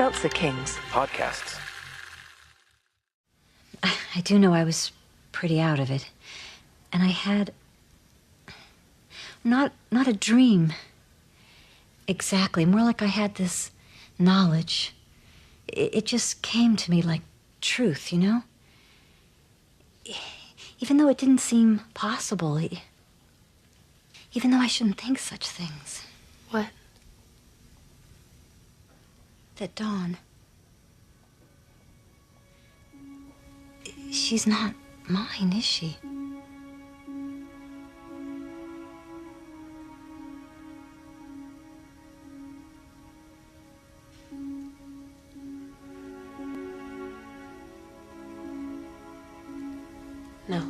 Seltzer Kings podcasts. I do know I was pretty out of it. And I had... Not a dream. Exactly. More like I had this knowledge. It just came to me like truth, you know? Even though it didn't seem possible. Even though I shouldn't think such things. What? That Dawn... She's not mine, is she? No.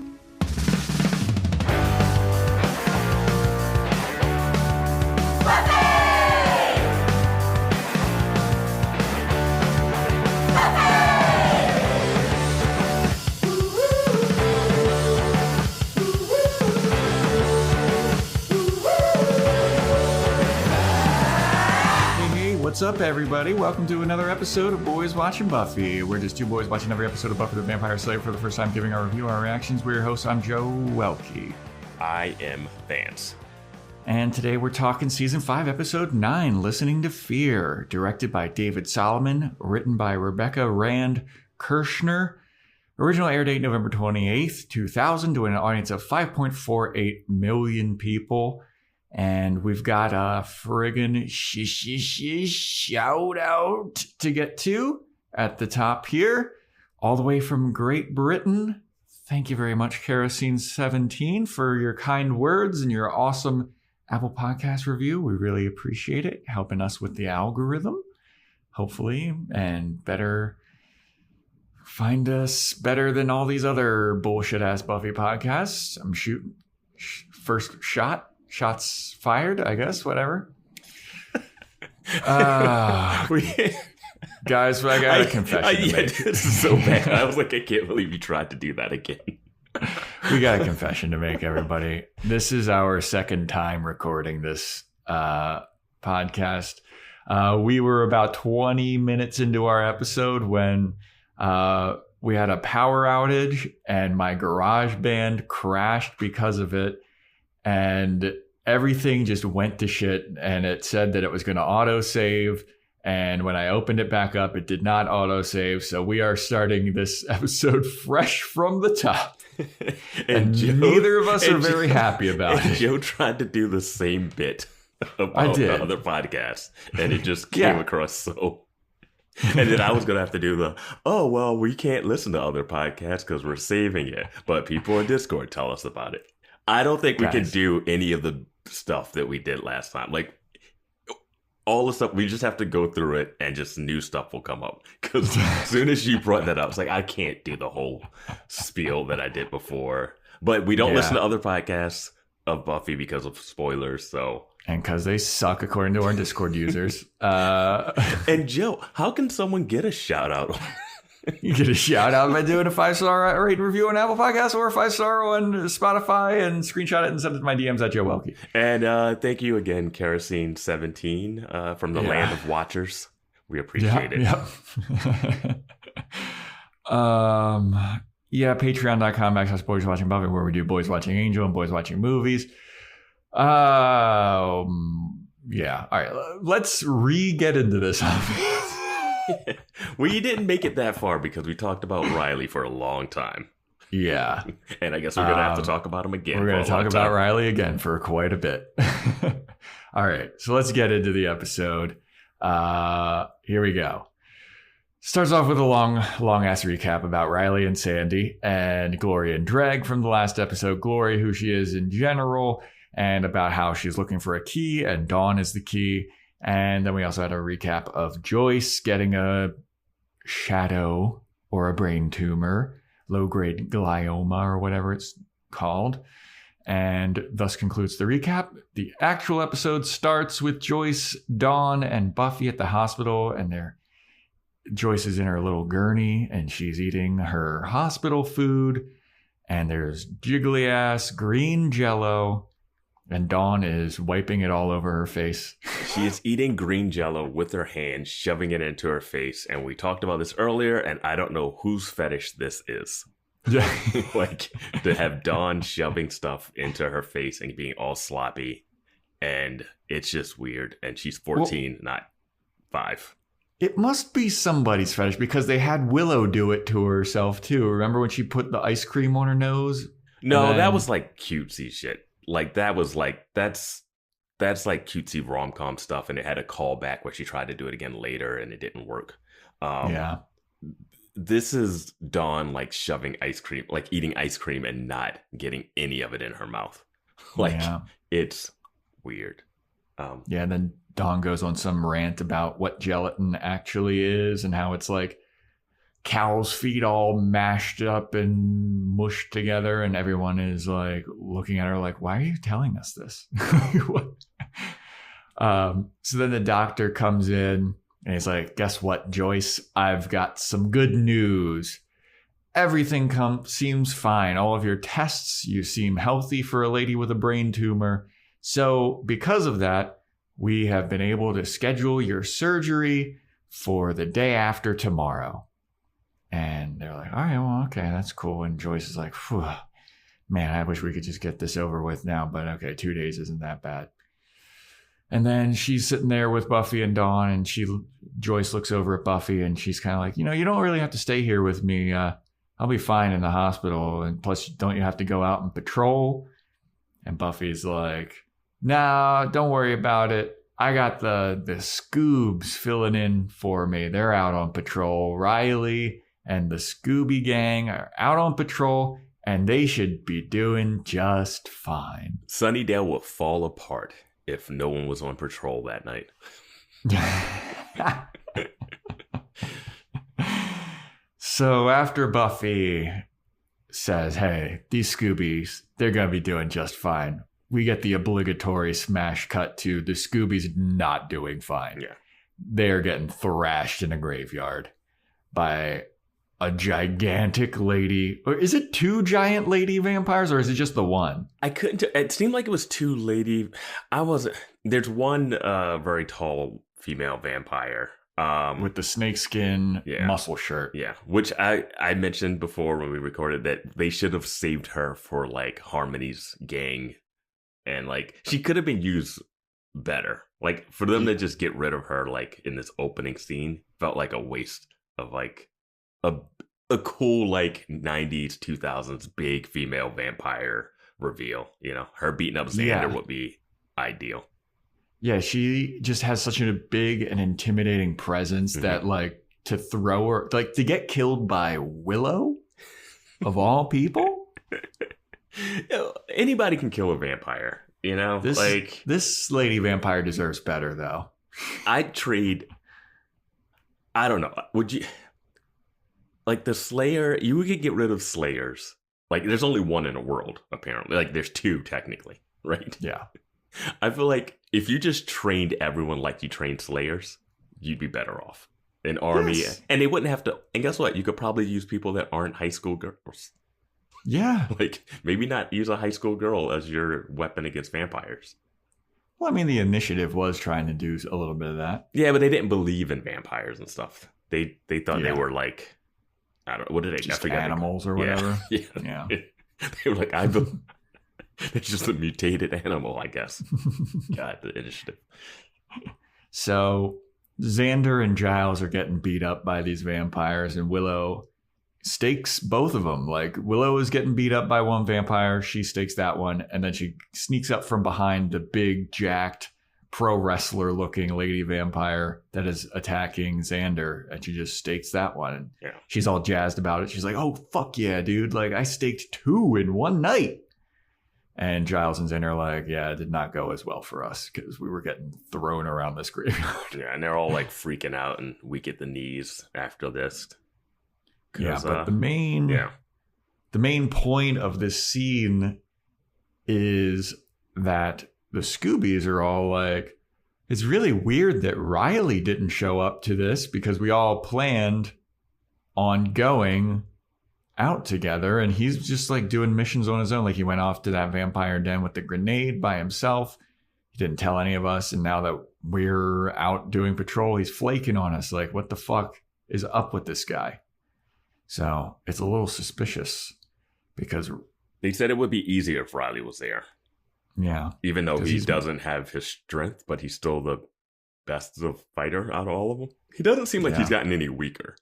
What's up, everybody? Welcome to another episode of Boys Watching Buffy. We're just two boys watching every episode of Buffy the Vampire Slayer for the first time, giving our review, our reactions. We're your hosts. I'm Joe Welke. I am Vance. And today we're talking Season 5, Episode 9, Listening to Fear, directed by David Solomon, written by Rebecca Rand Kirshner. Original air date November 28th, 2000, to an audience of 5.48 million people. And we've got a friggin' shout out to get to at the top here, all the way from Great Britain. Thank you very much, Kerosene17, for your kind words and your awesome Apple Podcast review. We really appreciate it, helping us with the algorithm, hopefully, and better find us better than all these other bullshit-ass Buffy podcasts. I'm shooting first shot. Shots fired, I guess, whatever. Guys, I got a confession to make. This is so bad. I was like, I can't believe you tried to do that again. We got a confession to make, everybody. This is our second time recording this podcast. We were about 20 minutes into our episode when we had a power outage and my garage band crashed because of it. And everything just went to shit, and it said that it was going to auto-save, and when I opened it back up, it did not auto-save, so we are starting this episode fresh from the top. and neither of us are very happy about it. Joe tried to do the same bit about the other podcast, and it just came across so... And then I was going to have to do we can't listen to other podcasts because we're saving it, but people in Discord tell us about it. I don't think we can do any of the stuff that we did last time. Like, all the stuff, we just have to go through it and just new stuff will come up. Because as soon as you brought that up, it's like, I can't do the whole spiel that I did before. But we don't listen to other podcasts of Buffy because of spoilers, so... And because they suck, according to our Discord users. And Joe, how can someone get a shout-out? You get a shout out by doing a 5-star rate and review on Apple Podcasts or a 5-star on Spotify and screenshot it and send it to my DMs at Joe Welke. And thank you again, Kerosene17 from the Land of Watchers. We appreciate it. Yep. Patreon.com/Boys Watching Buffy, where we do Boys Watching Angel and Boys Watching Movies. All right. Let's get into this. We didn't make it that far because we talked about Riley for a long time. Yeah. And I guess we're going to have to talk about him again. We're going to talk about Riley again for quite a bit. All right. So let's get into the episode. Here we go. Starts off with a long ass recap about Riley and Sandy and Gloria and Dreg from the last episode. Gloria, who she is in general, and about how she's looking for a key and Dawn is the key. And then we also had a recap of Joyce getting a shadow or a brain tumor, low-grade glioma or whatever it's called. And thus concludes the recap. The actual episode starts with Joyce, Dawn, and Buffy at the hospital. And Joyce is in her little gurney and she's eating her hospital food. And there's jiggly-ass green Jell-O. And Dawn is wiping it all over her face. She is eating green jello with her hand, shoving it into her face. And we talked about this earlier, and I don't know whose fetish this is. Yeah. Like, to have Dawn shoving stuff into her face and being all sloppy. And it's just weird. And she's 14, not 5. It must be somebody's fetish because they had Willow do it to herself, too. Remember when she put the ice cream on her nose? No, that was like cutesy shit. Like, that was like, that's like cutesy rom-com stuff, and it had a callback where she tried to do it again later, and it didn't work. Yeah. This is Dawn, like, shoving ice cream, like, eating ice cream and not getting any of it in her mouth. Like, It's weird. Yeah, and then Dawn goes on some rant about what gelatin actually is and how it's like cow's feet all mashed up and mushed together, and everyone is like looking at her like, why are you telling us this? So then the doctor comes in and he's like, guess what, Joyce? I've got some good news. Everything seems fine. All of your tests, you seem healthy for a lady with a brain tumor. So because of that, we have been able to schedule your surgery for the day after tomorrow. And they're like, all right, well, okay, that's cool. And Joyce is like, man, I wish we could just get this over with now. But okay, 2 days isn't that bad. And then she's sitting there with Buffy and Dawn, and Joyce looks over at Buffy, and she's kind of like, you don't really have to stay here with me. I'll be fine in the hospital. And plus, don't you have to go out and patrol? And Buffy's like, nah, don't worry about it. I got the Scoobs filling in for me. They're out on patrol. Riley and the Scooby gang are out on patrol, and they should be doing just fine. Sunnydale would fall apart if no one was on patrol that night. So after Buffy says, hey, these Scoobies, they're going to be doing just fine, we get the obligatory smash cut to the Scoobies not doing fine. Yeah. They're getting thrashed in a graveyard by a gigantic lady. Or is it 2 giant lady vampires, or is it just the one? I couldn't. It seemed like it was 2 lady. There's one very tall female vampire. With the snakeskin muscle shirt. Yeah. Which I mentioned before when we recorded that they should have saved her for like Harmony's gang. And like, she could have been used better. Like, for them to just get rid of her, like, in this opening scene felt like a waste of like a cool, like, 90s, 2000s big female vampire reveal. Her beating up Xander would be ideal. Yeah, she just has such a big and intimidating presence that, like, to throw her, like, to get killed by Willow, of all people? Anybody can kill a vampire, This lady vampire deserves better, though. I don't know. Would you... Like, the Slayer, you could get rid of Slayers. Like, there's only one in the world, apparently. Like, there's 2, technically, right? Yeah. I feel like if you just trained everyone like you trained Slayers, you'd be better off. An army. Yes. And they wouldn't have to... And guess what? You could probably use people that aren't high school girls. Yeah. Like, maybe not use a high school girl as your weapon against vampires. Well, I mean, the initiative was trying to do a little bit of that. Yeah, but they didn't believe in vampires and stuff. They thought they were like... I don't know. What did they... Just animals or whatever? Yeah. They were like, it's just a mutated animal, I guess. God, the initiative. So Xander and Giles are getting beat up by these vampires, and Willow stakes both of them. Like, Willow is getting beat up by one vampire. She stakes that one, and then she sneaks up from behind the big, jacked, pro wrestler looking lady vampire that is attacking Xander, and she just stakes that one. And she's all jazzed about it. She's like, oh, fuck yeah, dude. Like, I staked 2 in one night. And Giles and Xander are like, yeah, it did not go as well for us because we were getting thrown around this graveyard. Yeah, and they're all like freaking out and weak at the knees after this. Yeah, but the main point of this scene is that the Scoobies are all like, it's really weird that Riley didn't show up to this because we all planned on going out together, and he's just like doing missions on his own. Like he went off to that vampire den with the grenade by himself. He didn't tell any of us, and now that we're out doing patrol, he's flaking on us. Like, what the fuck is up with this guy? So it's a little suspicious because they said it would be easier if Riley was there. Yeah. Even though he doesn't have his strength, but he's still the best of fighter out of all of them. He doesn't seem like he's gotten any weaker.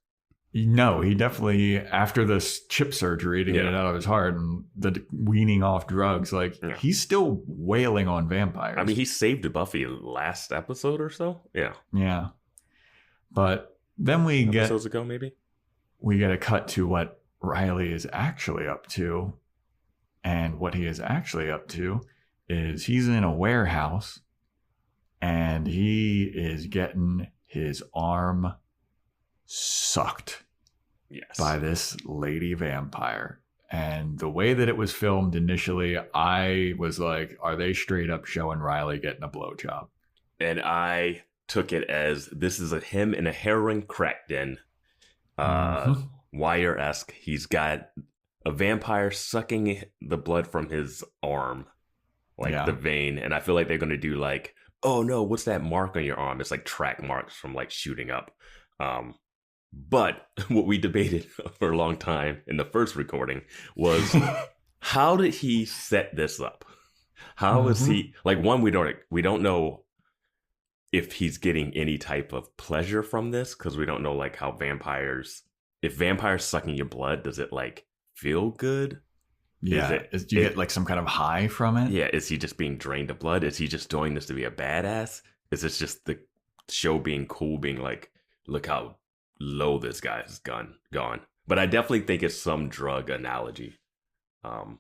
No, he definitely, after this chip surgery to get it out of his heart and the weaning off drugs, like he's still wailing on vampires. I mean, he saved Buffy last episode or so. Yeah. Yeah. But then episodes ago, maybe? We get a cut to what Riley is actually up to. And what he is actually up to is he's in a warehouse and he is getting his arm sucked by this lady vampire. And the way that it was filmed initially, I was like, are they straight up showing Riley getting a blowjob? And I took it as this is him in a heroin crack den. Wire-esque. He's got a vampire sucking the blood from his arm. Like the vein. And I feel like they're going to do like, oh no, what's that mark on your arm? It's like track marks from like shooting up. But what we debated for a long time in the first recording was how did he set this up? How is he like, one, we don't know if he's getting any type of pleasure from this, because we don't know like how if vampires sucking your blood, does it like feel good? Yeah. Do you get like some kind of high from it? Yeah. Is he just being drained of blood? Is he just doing this to be a badass? Is this just the show being cool, being like, look how low this guy has gone? But I definitely think it's some drug analogy. Well,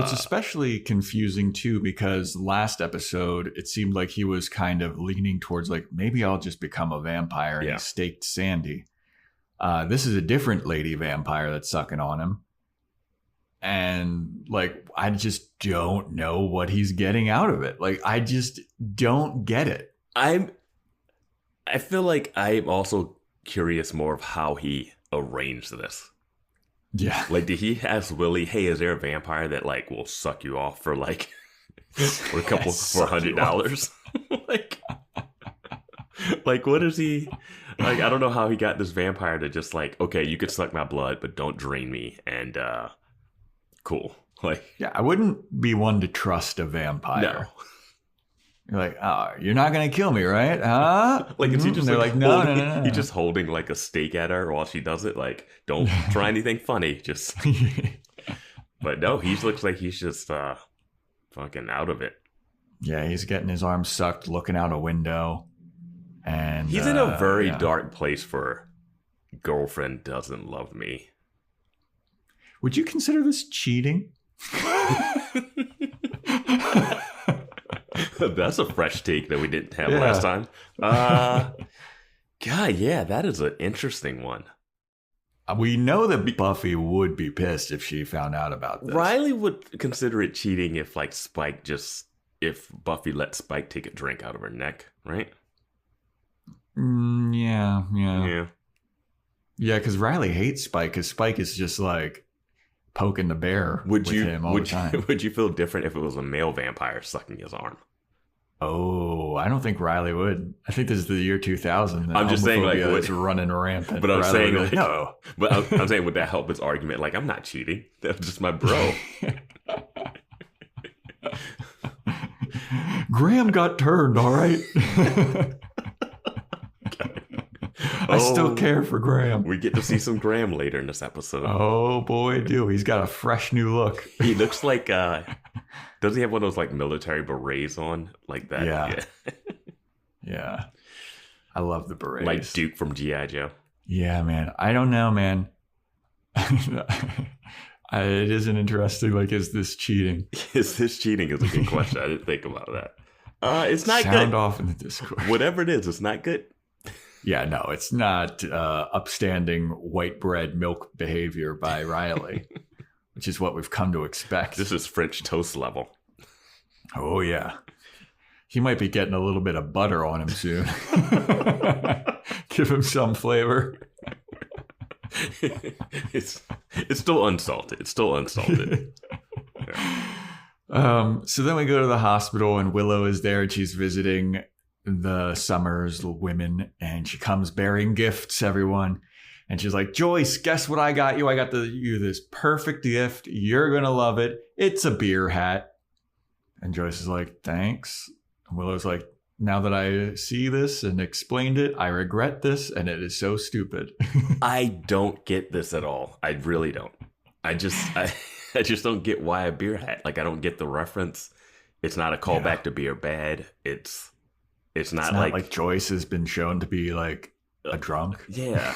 it's especially confusing too, because last episode, it seemed like he was kind of leaning towards like, maybe I'll just become a vampire, and he staked Sandy. This is a different lady vampire that's sucking on him. And like, I just don't know what he's getting out of it. Like, I just don't get it. I feel like I'm also curious more of how he arranged this. Yeah. Like, did he ask Willie, hey, is there a vampire that like will suck you off for like for $100? like what is he like? I don't know how he got this vampire to just like, okay, you could suck my blood, but don't drain me. And cool. Like, yeah, I wouldn't be one to trust a vampire. No. You're like, oh, you're not going to kill me, right? Huh? Like, is he just they're like, no. He's just holding like a steak at her while she does it. Like, don't try anything funny. Just, but no, he looks like he's just fucking out of it. Yeah, he's getting his arm sucked, looking out a window. And he's in a very dark place for girlfriend doesn't love me. Would you consider this cheating? That's a fresh take that we didn't have last time. God, yeah, that is an interesting one. We know that Buffy would be pissed if she found out about this. Riley would consider it cheating if like if Buffy let Spike take a drink out of her neck, right? Yeah, because Riley hates Spike, because Spike is just like poking the bear with him all the time. Would you feel different if it was a male vampire sucking his arm? Oh, I don't think Riley would. I think this is the year 2000. I'm just saying, like, it's running rampant. But I'm Riley saying, like, no. But I'm saying, would that help his argument? Like, I'm not cheating. That's just my bro. Graham got turned, all right? I still care for Graham. We get to see some Graham later in this episode. Oh, boy, do. He's got a fresh new look. He looks like, does he have one of those like military berets on? Like that? Yeah. Yeah. I love the berets. Like Duke from G.I. Joe. Yeah, man. I don't know, man. It isn't interesting. Like, is this cheating? Is this cheating is a good question. I didn't think about that. It's not good. Sound off in the Discord. Whatever it is, it's not good. Yeah, no, it's not upstanding white bread milk behavior by Riley, which is what we've come to expect. This is French toast level. Oh, yeah. He might be getting a little bit of butter on him soon. Give him some flavor. It's still unsalted. So then we go to the hospital and Willow is there and she's visiting the Summers women and she comes bearing gifts, everyone. And she's like, Joyce, guess what I got you? I got you this perfect gift. You're going to love it. It's a beer hat. And Joyce is like, thanks. And Willow's like, now that I see this and explained it, I regret this. And it is so stupid. I don't get this at all. I really don't. I just don't get why a beer hat. Like, I don't get the reference. It's not a callback to Beer Bad. It's not like Joyce has been shown to be like a drunk. Yeah.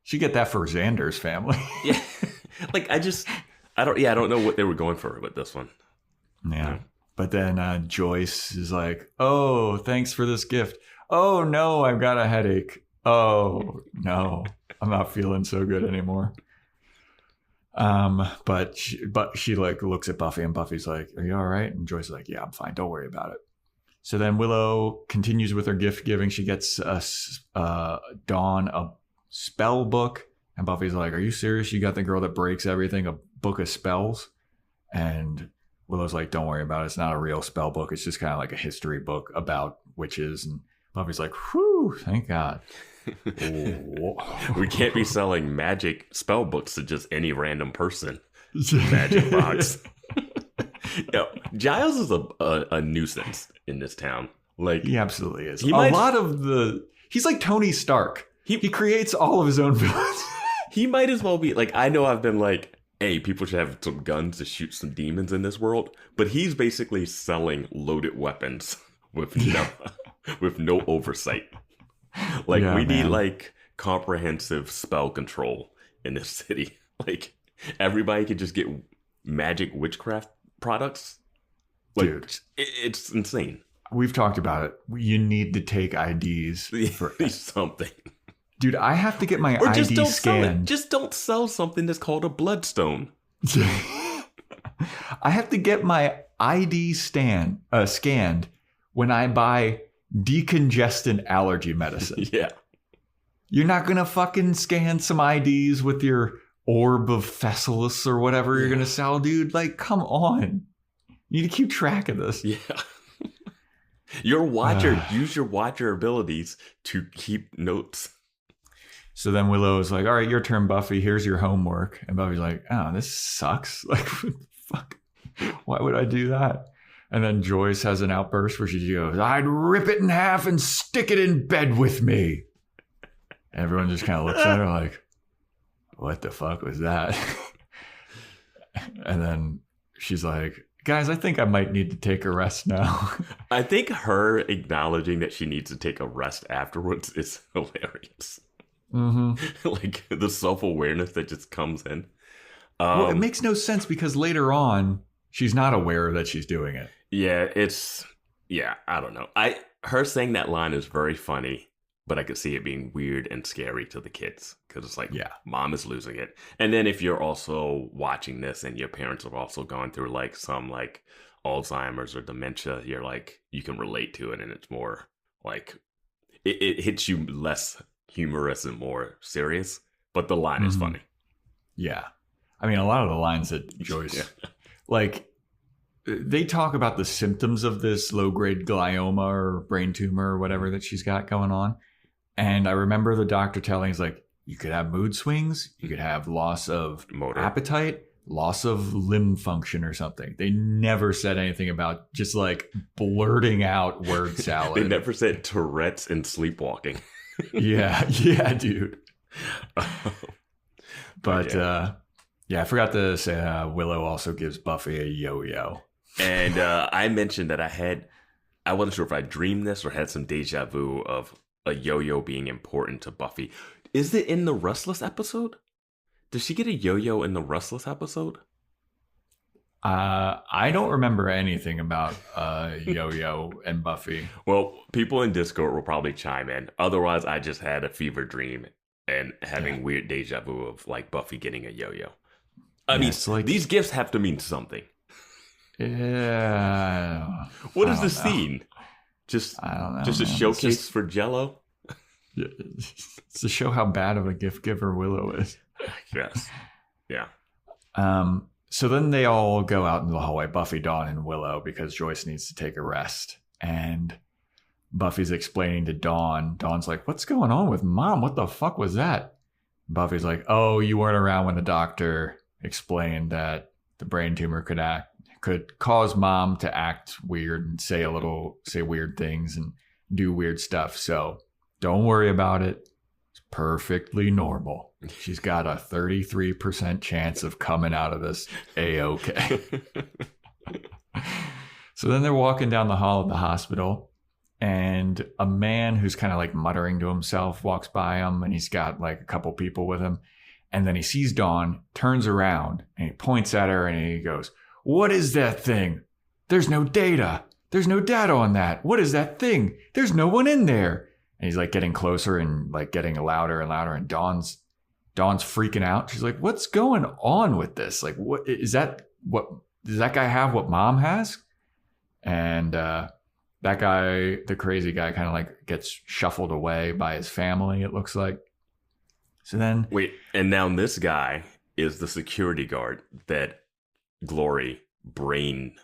She get that for Xander's family. Yeah. Like, I don't know what they were going for with this one. Yeah. But then Joyce is like, oh, thanks for this gift. Oh, no, I've got a headache. Oh, no, I'm not feeling so good anymore. But she like looks at Buffy and Buffy's like, are you all right? And Joyce is like, yeah, I'm fine. Don't worry about it. So then Willow continues with her gift giving. She gets Dawn a spell book. And Buffy's like, are you serious? You got the girl that breaks everything a book of spells? And Willow's like, don't worry about it. It's not a real spell book. It's just kind of like a history book about witches. And Buffy's like, whew, thank God. We can't be selling magic spell books to just any random person. Magic box. Giles is a nuisance in this town. Like, he absolutely is. He's like Tony Stark. He creates all of his own villains. He might as well be like, I know I've been like, hey, people should have some guns to shoot some demons in this world, but he's basically selling loaded weapons with no oversight. Like, we need like comprehensive spell control in this city. Like, everybody could just get magic witchcraft products. Like, dude, it's insane. We've talked about it. You need to take IDs for something. Dude, I have to get my ID scanned. Just don't sell something that's called a bloodstone. I have to get my ID scanned when I buy decongestant allergy medicine. Yeah. You're not going to fucking scan some IDs with your orb of Thessalus or whatever you're going to sell, dude. Like, come on. You need to keep track of this. Yeah. Your watcher, use your watcher abilities to keep notes. So then Willow's like, all right, your turn, Buffy. Here's your homework. And Buffy's like, oh, this sucks. Like, fuck. Why would I do that? And then Joyce has an outburst where she goes, I'd rip it in half and stick it in bed with me. And everyone just kind of looks at her like, what the fuck was that? And then she's like, guys, I think I might need to take a rest now. I think her acknowledging that she needs to take a rest afterwards is hilarious. Mm-hmm. Like, the self-awareness that just comes in. Well, it makes no sense because later on, she's not aware that she's doing it. Yeah, I don't know. Her saying that line is very funny, but I could see it being weird and scary to the kids because it's like, mom is losing it. And then if you're also watching this and your parents have also gone through like some like Alzheimer's or dementia, you're like, you can relate to it and it's more like, it hits you less humorous and more serious, but the line is funny. Yeah. I mean, a lot of the lines that Joyce, like, they talk about the symptoms of this low-grade glioma or brain tumor or whatever that she's got going on. And I remember the doctor telling us, like, you could have mood swings, you could have loss of appetite, loss of limb function or something. They never said anything about just, like, blurting out word salad. They never said Tourette's and sleepwalking. yeah, dude. But, I forgot to say Willow also gives Buffy a yo-yo. And I mentioned that I wasn't sure if I dreamed this or had some deja vu of a yo-yo being important to Buffy. Is it in the Restless episode? Does she get a yo-yo in the Restless episode? I don't remember anything about yo-yo and Buffy. Well, people in Discord will probably chime in. Otherwise, I just had a fever dream and having weird deja vu of like Buffy getting a yo-yo. I mean, like, these gifts have to mean something. Yeah. What is the scene? I don't know. Just a showcase for Jello? It's to show how bad of a gift giver Willow is. Yes. Yeah. So then they all go out into the hallway, Buffy, Dawn, and Willow, because Joyce needs to take a rest. And Buffy's explaining to Dawn. Dawn's like, what's going on with Mom? What the fuck was that? Buffy's like, oh, you weren't around when the doctor explained that the brain tumor could cause Mom to act weird and say weird things and do weird stuff. So don't worry about it. It's perfectly normal. She's got a 33% chance of coming out of this A-okay. So then they're walking down the hall of the hospital, and a man who's kind of like muttering to himself walks by him, and he's got like a couple people with him. And then he sees Dawn, turns around, and he points at her, and he goes, what is that thing? There's no data. There's no data on that. What is that thing? There's no one in there. And he's like getting closer and like getting louder and louder. And Dawn's freaking out. She's like, what's going on with this? Like, what is that? What does that guy have? What Mom has? And that guy, the crazy guy, kind of like gets shuffled away by his family, it looks like. So then. Wait, and now this guy is the security guard that Glory brain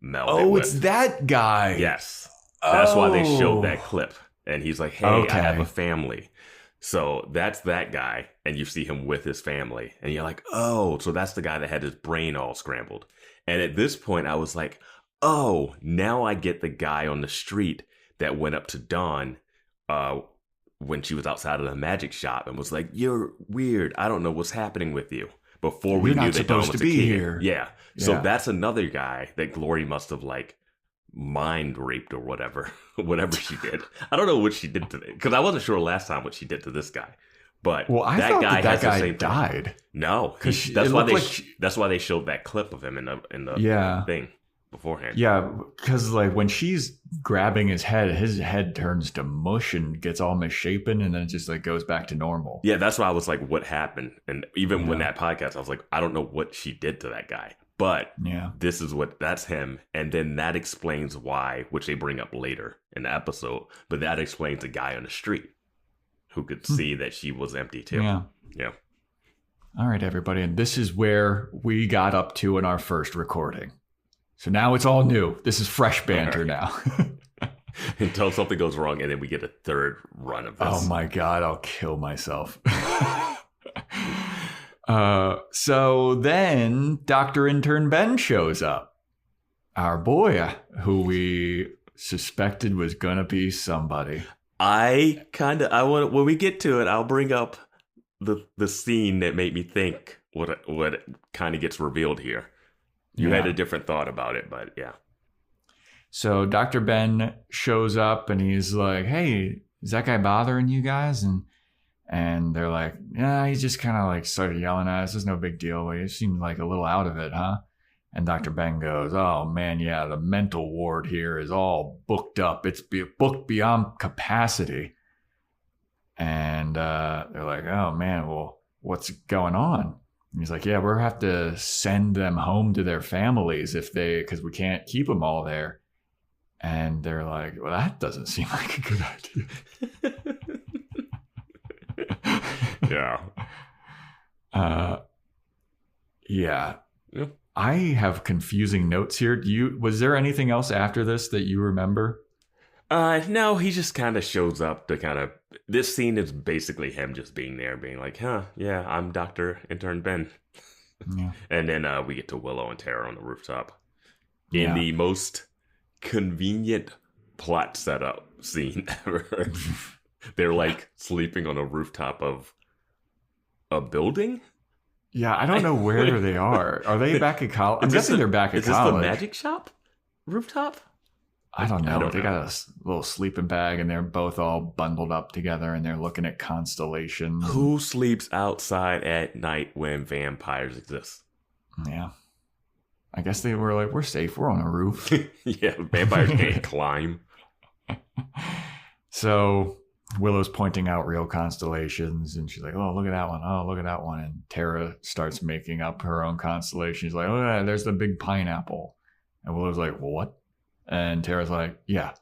melded with. It's that guy. Yes. That's why they showed that clip. And he's like, hey, I have a family. So that's that guy. And you see him with his family. And you're like, oh, so that's the guy that had his brain all scrambled. And at this point, I was like, oh, now I get the guy on the street that went up to Dawn when she was outside of the magic shop and was like, you're weird. I don't know what's happening with you. Before we knew that Dawn was supposed to be here. Yeah. So that's another guy that Glory must have like mind raped or whatever she did. I don't know what she did to it because I wasn't sure last time what she did to this guy. But I that thought guy that has guy the same died. Thing. No, that's why they showed that clip of him in the thing beforehand. Yeah, because like when she's grabbing his head turns to mush and gets all misshapen, and then it just like goes back to normal. Yeah, that's why I was like, what happened? And even when that podcast, I was like, I don't know what she did to that guy. But this is that's him. And then that explains why, which they bring up later in the episode, but that explains the guy on the street who could see that she was empty too. Yeah. All right, everybody. And this is where we got up to in our first recording. So now it's all new. This is fresh banter now. Until something goes wrong and then we get a third run of this. Oh my God, I'll kill myself. So then Doctor Intern Ben shows up. Our boy, who we suspected was going to be somebody. When we get to it, I'll bring up the scene that made me think what kind of gets revealed here. You had a different thought about it, but yeah. So Dr. Ben shows up and he's like, hey, is that guy bothering you guys? And they're like, yeah, he just kind of like started yelling at us. It's no big deal. But he seemed like a little out of it, huh? And Dr. Ben goes, oh, man, yeah, the mental ward here is all booked up. It's booked beyond capacity. And they're like, oh, man, well, what's going on? And he's like, yeah, we'll have to send them home to their families because we can't keep them all there. And they're like, well, that doesn't seem like a good idea. Yeah. Yeah. I have confusing notes here. Was there anything else after this that you remember? No, he just kind of shows up to this scene is basically him just being there, being like, yeah, I'm Doctor Intern Ben. Yeah. And then we get to Willow and Tara on the rooftop in the most convenient plot setup scene ever. They're like sleeping on a rooftop of a building. Yeah, I don't know where they are. Are they back at college? I'm guessing they're back at college. Is this the magic shop rooftop? I don't know. They got a little sleeping bag and they're both all bundled up together and they're looking at constellations. Who sleeps outside at night when vampires exist? Yeah. I guess they were like, we're safe. We're on a roof. Yeah, vampires can't climb. So Willow's pointing out real constellations and she's like, oh, look at that one. Oh, look at that one. And Tara starts making up her own constellation. She's like, oh, there's the big pineapple. And Willow's like, well, what? And Tara's like, yeah.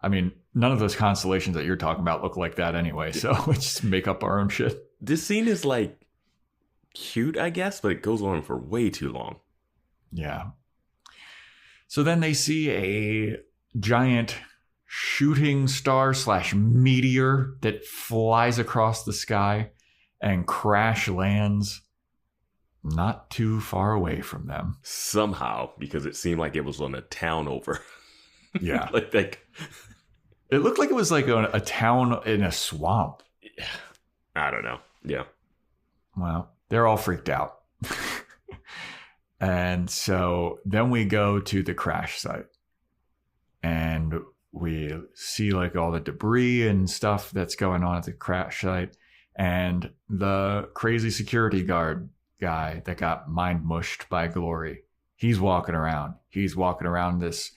I mean, none of those constellations that you're talking about look like that anyway. So let's just make up our own shit. This scene is like cute, I guess, but it goes on for way too long. Yeah. So then they see a giant shooting star / meteor that flies across the sky and crash lands not too far away from them. Somehow, because it seemed like it was on a town over. Yeah. like it looked like it was like a town in a swamp. I don't know. Yeah. Well, they're all freaked out. And so then we go to the crash site and we see like all the debris and stuff that's going on at the crash site. And the crazy security guard guy that got mind mushed by Glory, he's walking around. He's walking around this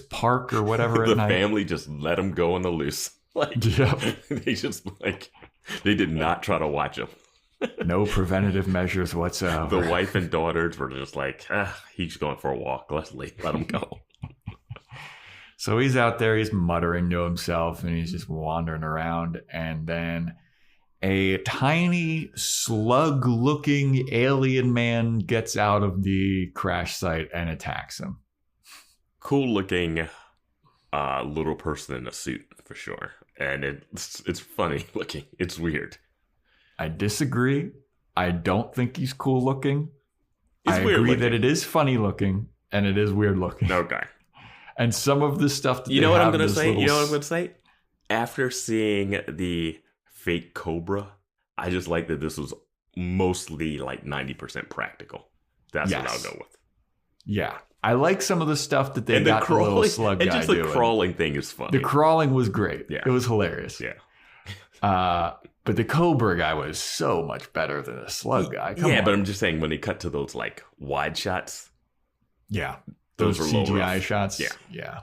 park or whatever at the night. family just let him go on the loose. Like, yep. They just they did not try to watch him. No preventative measures whatsoever. The wife and daughters were just like, he's going for a walk. Let him go. So he's out there, he's muttering to himself, and he's just wandering around. And then a tiny slug-looking alien man gets out of the crash site and attacks him. Cool-looking little person in a suit, for sure. And it's funny looking. It's weird. I disagree. I don't think he's cool looking. I agree that it is funny looking and it is weird looking. Okay. And some of the stuff that You know what I'm going to say? You know what I'm going to say? After seeing the fake Cobra, I just like that this was mostly like 90% practical. That's what I'll go with. Yeah. I like some of the stuff that they got the little slug guy doing. And just the crawling thing is funny. The crawling was great. Yeah. It was hilarious. Yeah. But the Cobra guy was so much better than the slug guy. Come on. But I'm just saying when they cut to those like wide shots. Yeah. Those were CGI shots. Yeah. Yeah.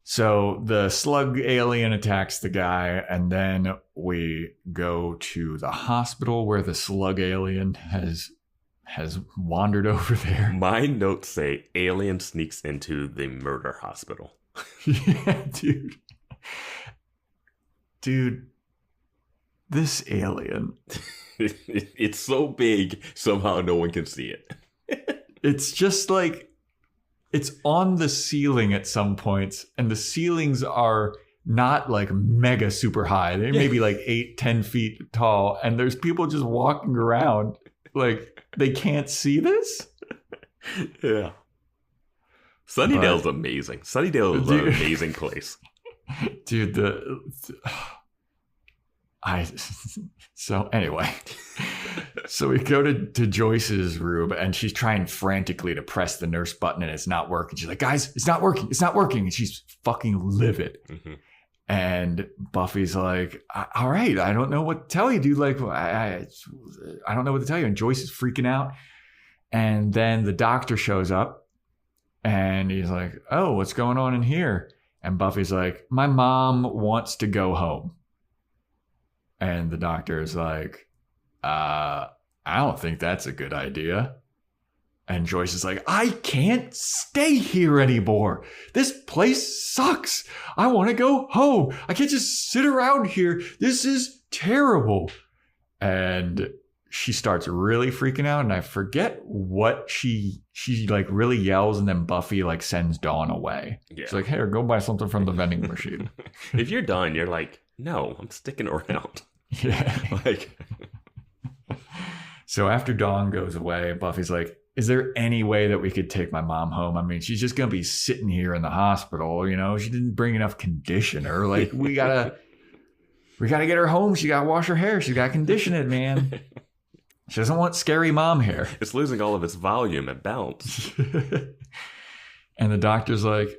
So the slug alien attacks the guy, and then we go to the hospital where the slug alien has wandered over there. My notes say alien sneaks into the murder hospital. Yeah, dude. Dude, this alien. It's so big, somehow no one can see it. It's just like, it's on the ceiling at some points, and the ceilings are not like mega super high. They may be like 8-10 feet tall, and there's people just walking around like they can't see this. Yeah. Sunnydale's amazing. Sunnydale is an amazing place. Dude, so anyway, so we go to Joyce's room, and she's trying frantically to press the nurse button, and it's not working. She's like, guys, it's not working. It's not working. And she's fucking livid. Mm-hmm. And Buffy's like, all right, I don't know what to tell you, dude. Like, I don't know what to tell you. And Joyce is freaking out. And then the doctor shows up, and he's like, oh, what's going on in here? And Buffy's like, my mom wants to go home. And the doctor is like, I don't think that's a good idea. And Joyce is like, I can't stay here anymore. This place sucks. I want to go home. I can't just sit around here. This is terrible. And she starts really freaking out. And I forget what she like really yells. And then Buffy like sends Dawn away. Yeah. She's like, hey, go buy something from the vending machine. If you're done, you're like, no, I'm sticking around. Yeah. Like. So after Dawn goes away, Buffy's like, is there any way that we could take my mom home? I mean, she's just going to be sitting here in the hospital. You know, she didn't bring enough conditioner. Like, we gotta get her home. She got to wash her hair. She got to condition it, man. She doesn't want scary mom hair. It's losing all of its volume and bounce. And the doctor's like,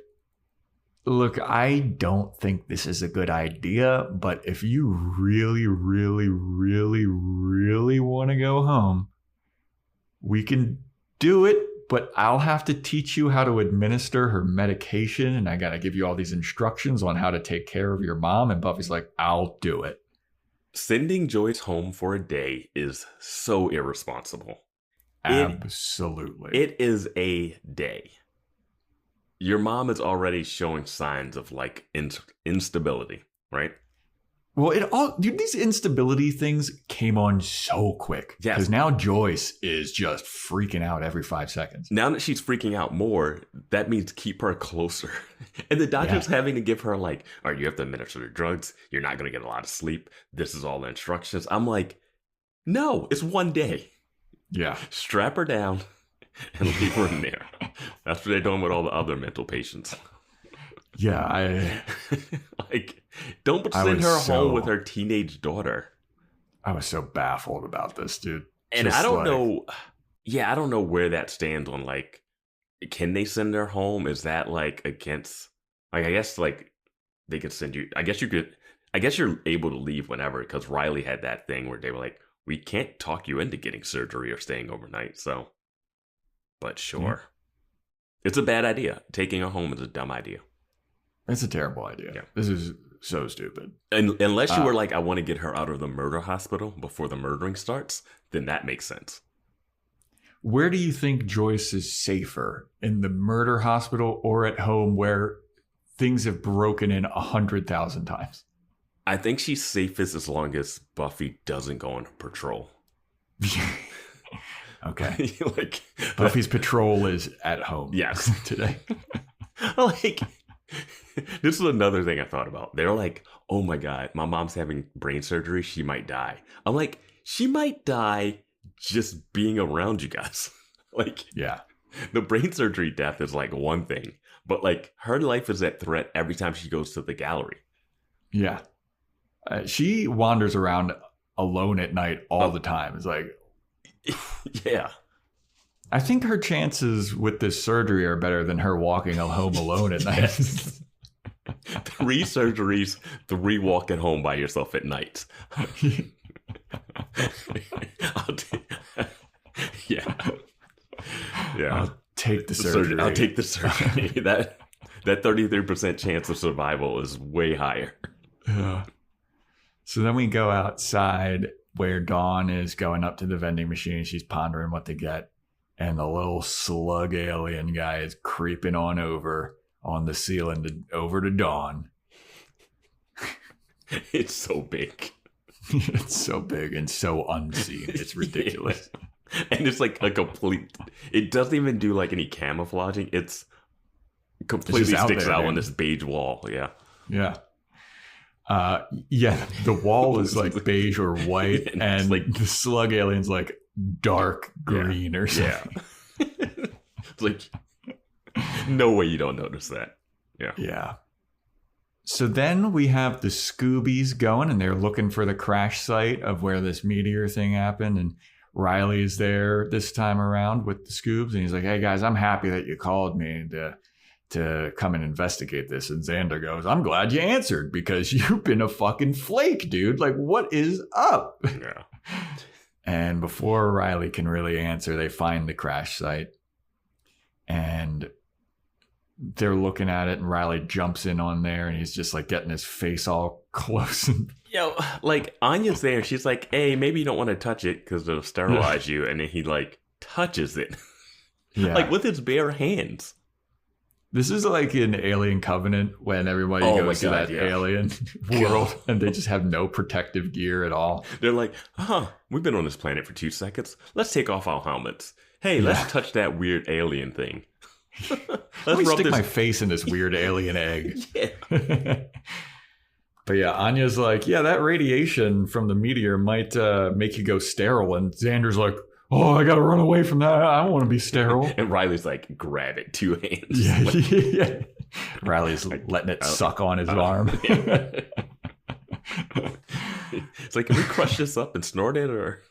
look, I don't think this is a good idea, but if you really, really, really, really want to go home, we can do it, but I'll have to teach you how to administer her medication, and I got to give you all these instructions on how to take care of your mom. And Buffy's like, I'll do it. Sending Joyce home for a day is so irresponsible. Absolutely. It is a day. Your mom is already showing signs of like instability, right? Well, dude, these instability things came on so quick. Yes. Because now Joyce is just freaking out every 5 seconds. Now that she's freaking out more, that means keep her closer. And the doctor's having to give her like, all right, you have to administer the drugs. You're not going to get a lot of sleep. This is all the instructions. I'm like, no, it's one day. Yeah. Strap her down and leave her in there. That's what they're doing with all the other mental patients. Yeah, like, don't send her home with her teenage daughter. I was so baffled about this, dude. And I don't know. Yeah, I don't know where that stands on, like, can they send her home? Is that like against, like, I guess like they could send you, I guess you're able to leave whenever, because Riley had that thing where they were like, we can't talk you into getting surgery or staying overnight. So, but sure. It's a bad idea. Taking her home is a dumb idea. It's a terrible idea. Yeah. This is so stupid. And unless you were like, I want to get her out of the murder hospital before the murdering starts, then that makes sense. Where do you think Joyce is safer? In the murder hospital or at home where things have broken in 100,000 times? I think she's safest as long as Buffy doesn't go on patrol. Okay. Like Buffy's patrol is at home. Yes. Today. Like, this is another thing I thought about. They're like, oh my God, my mom's having brain surgery. She might die. I'm like, she might die just being around you guys. Like, yeah, the brain surgery death is like one thing, but like her life is at threat every time she goes to the gallery. Yeah. She wanders around alone at night all the time. It's like, yeah. I think her chances with this surgery are better than her walking home alone at night. 3 surgeries, 3 walking home by yourself at night. Yeah. I'll take the surgery. I'll take the surgery. That 33% chance of survival is way higher. Yeah. So then we go outside where Dawn is going up to the vending machine. She's pondering what to get. And the little slug alien guy is creeping on over on the ceiling over to Dawn. It's so big. It's so big and so unseen. It's ridiculous. Yeah. And it's like a complete, it doesn't even do like any camouflaging. It's completely sticks out on this beige wall. Yeah. Yeah. Yeah. The wall is like beige or white. And like the slug alien's like dark green or something. Yeah. It's like, no way you don't notice that. Yeah. Yeah. So then we have the Scoobies going and they're looking for the crash site of where this meteor thing happened. And Riley's there this time around with the Scoobs. And he's like, hey guys, I'm happy that you called me to come and investigate this. And Xander goes, I'm glad you answered because you've been a fucking flake, dude. Like, what is up? Yeah. And before Riley can really answer, they find the crash site. And they're looking at it, and Riley jumps in on there, and he's just like getting his face all close. Yo, like Anya's there, and she's like, hey, maybe you don't want to touch it because it'll sterilize you. And then he like touches it. Yeah. Like with his bare hands. This is like in Alien Covenant when everybody goes to that alien world and they just have no protective gear at all. They're like, we've been on this planet for 2 seconds. Let's take off our helmets. Hey, let's touch that weird alien thing. Let me stick my face in this weird alien egg. Yeah. But yeah, Anya's like, yeah, that radiation from the meteor might make you go sterile. And Xander's like, oh, I got to run away from that. I don't want to be sterile. And Riley's like, grab it, 2 hands. Yeah, like, yeah. Riley's like, letting it suck on his arm. It's like, can we crush this up and snort it? Or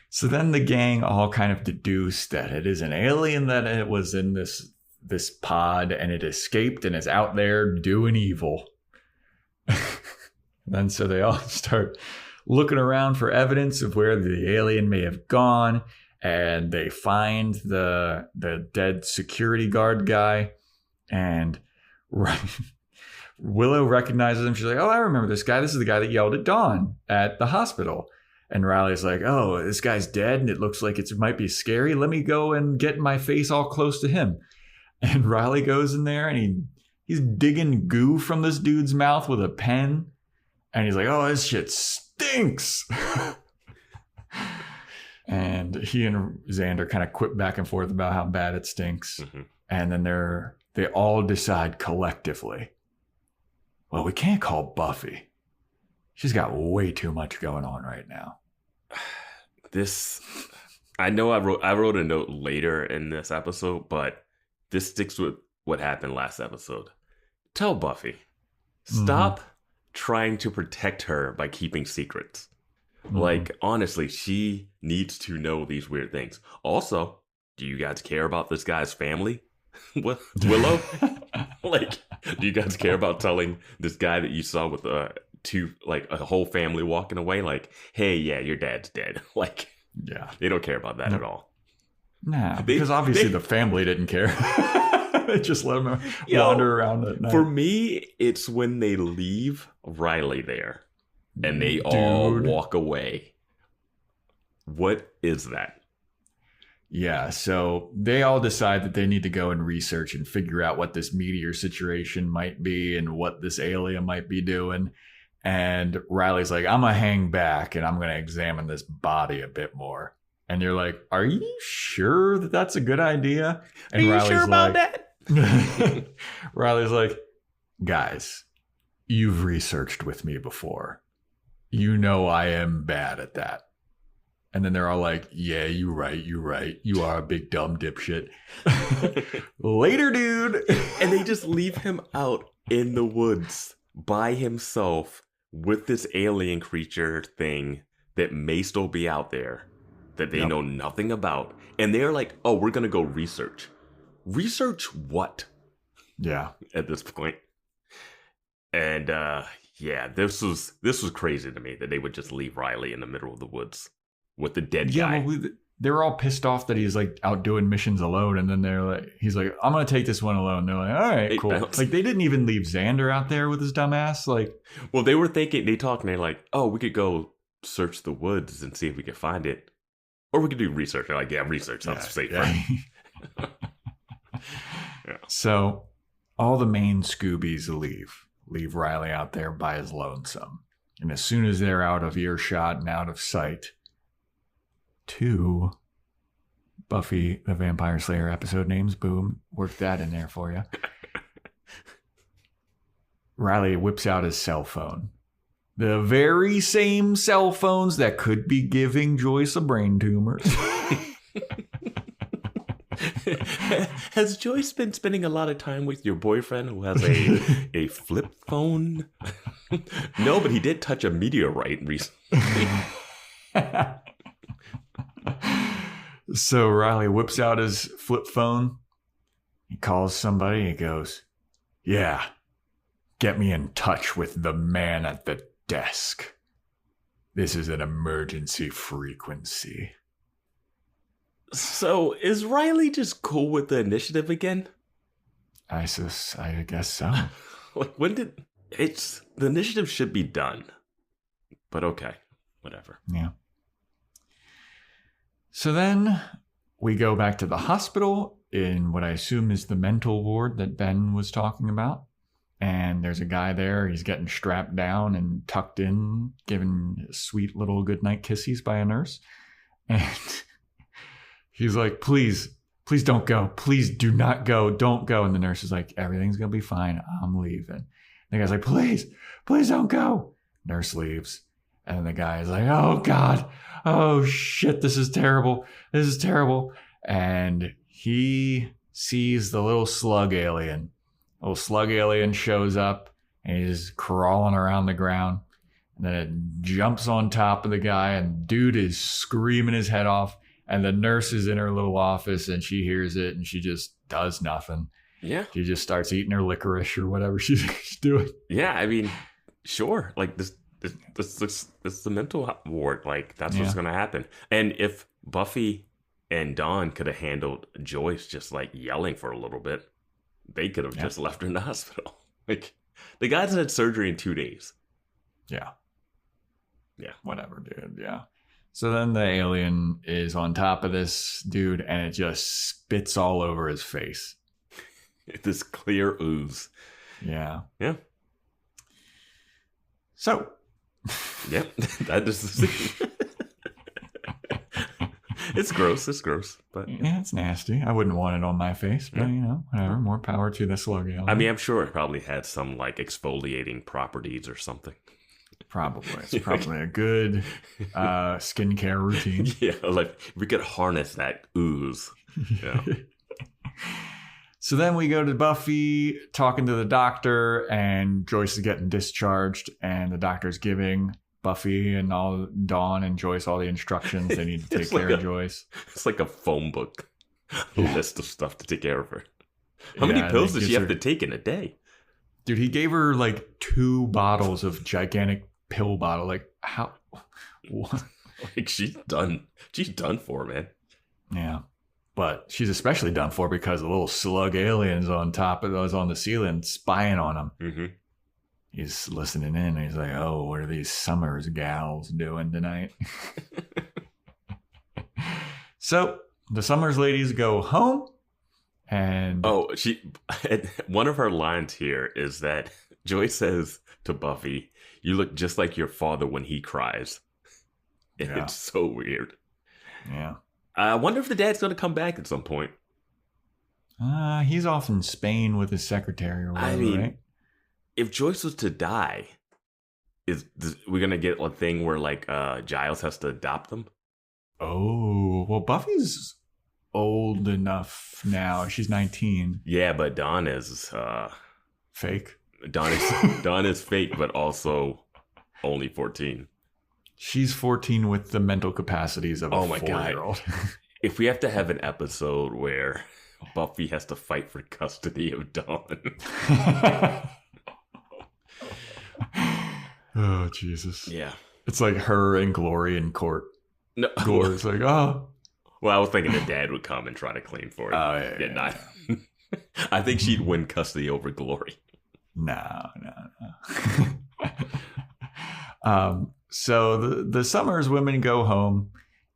So then the gang all kind of deduce that it is an alien that it was in this pod and it escaped and is out there doing evil. Then so they all start looking around for evidence of where the alien may have gone, and they find the dead security guard guy, and Willow recognizes him. She's like, oh, I remember this guy. This is the guy that yelled at Dawn at the hospital. And Riley's like, oh, this guy's dead and it looks like it might be scary. Let me go and get my face all close to him. And Riley goes in there and he He's digging goo from this dude's mouth with a pen. And he's like, oh, this shit stinks. And he and Xander kind of quip back and forth about how bad it stinks. Mm-hmm. And then they all decide collectively, well, we can't call Buffy. She's got way too much going on right now. I know I wrote a note later in this episode, but this sticks with what happened last episode. Tell Buffy, stop trying to protect her by keeping secrets. Like, honestly, she needs to know these weird things. Also, do you guys care about this guy's family? Willow? Like, do you guys care about telling this guy that you saw with a whole family walking away? Like, hey, yeah, your dad's dead. Like, yeah, they don't care about that at all. Nah, because obviously the family didn't care. They just let him wander around at night. For me, it's when they leave Riley there and they all walk away. What is that? Yeah, so they all decide that they need to go and research and figure out what this meteor situation might be and what this alien might be doing. And Riley's like, I'm going to hang back and I'm going to examine this body a bit more. And you're like, are you sure that that's a good idea? And are you Riley's sure about that? Riley's like, guys, you've researched with me before. You know I am bad at that. And then they're all like, yeah, you're right. You are a big dumb dipshit. Later, dude. And they just leave him out in the woods by himself with this alien creature thing that may still be out there that they know nothing about. And they're like, oh, we're going to go research. Research what? Yeah. At this point. And this was crazy to me that they would just leave Riley in the middle of the woods with the dead guy. Well, they were all pissed off that he's like out doing missions alone, and then he's like, I'm gonna take this one alone. They're like, all right, cool. Like, they didn't even leave Xander out there with his dumb ass. Like, well, they were thinking, they talked and they're like, oh, we could go search the woods and see if we can find it, or we could do research. They're like, yeah, research sounds safer. Yeah. So all the main Scoobies leave Riley out there by his lonesome, and as soon as they're out of earshot and out of sight, 2 Buffy the Vampire Slayer episode names. Boom. Work that in there for you. Riley whips out his cell phone. The very same cell phones that could be giving Joyce a brain tumor. Has Joyce been spending a lot of time with your boyfriend who has a flip phone? No, but he did touch a meteorite recently. So Riley whips out his flip phone. He calls somebody. He goes, yeah, get me in touch with the man at the desk. This is an emergency frequency. So is Riley just cool with the initiative again? I guess so. Like, the initiative should be done. But okay, whatever. Yeah. So then we go back to the hospital in what I assume is the mental ward that Ben was talking about. And there's a guy there. He's getting strapped down and tucked in, given sweet little goodnight kisses by a nurse. And he's like, please don't go. Please do not go. Don't go. And the nurse is like, everything's going to be fine. I'm leaving. And the guy's like, please don't go. Nurse leaves. And then the guy is like, oh, God. Oh, shit. This is terrible. And he sees the little slug alien. Little slug alien shows up and he's crawling around the ground. And then it jumps on top of the guy and dude is screaming his head off. And the nurse is in her little office and she hears it and she just does nothing. Yeah. She just starts eating her licorice or whatever she's doing. Yeah, I mean, sure. Like, this is the mental ward. Like, that's what's going to happen. And if Buffy and Dawn could have handled Joyce just, like, yelling for a little bit, they could have just left her in the hospital. Like, the guys had surgery in 2 days. Yeah. Yeah. Whatever, dude. Yeah. So then the alien is on top of this dude and it just spits all over his face. This clear ooze. Yeah. Yeah. So. Yep. That is. It's gross. It's gross. But yeah, it's nasty. I wouldn't want it on my face, but whatever. More power to the slug alien. I mean, I'm sure it probably had some like exfoliating properties or something. Probably. It's probably a good skincare routine. Yeah, like we could harness that ooze. Yeah. So then we go to Buffy talking to the doctor, and Joyce is getting discharged, and the doctor's giving Buffy and all Dawn and Joyce all the instructions they need to take care of Joyce. It's like a phone book, a list of stuff to take care of her. How many pills does she have to take in a day? Dude, he gave her like 2 bottles of gigantic pill bottle. Like how? What? Like she's done. She's done for, man. Yeah. But she's especially done for because the little slug aliens on top of those on the ceiling spying on him. Mm-hmm. He's listening in. And he's like, "Oh, what are these Summers gals doing tonight?" So the Summers ladies go home, and one of her lines here is that Joyce says to Buffy, "You look just like your father when he cries." And it's so weird. Yeah. I wonder if the dad's going to come back at some point. He's off in Spain with his secretary or whatever, right? If Joyce was to die, we're going to get a thing where like Giles has to adopt them? Oh, well, Buffy's old enough now. She's 19. Yeah, but Dawn is... fake. Dawn is fake, but also only 14. She's 14 with the mental capacities of a 4-year-old. If we have to have an episode where Buffy has to fight for custody of Dawn. Oh, Jesus. Yeah. It's like her and Glory in court. No. Glory's like, oh. Well, I was thinking the dad would come and try to claim for it. Oh, yeah. I think she'd win custody over Glory. No. So the Summers women go home,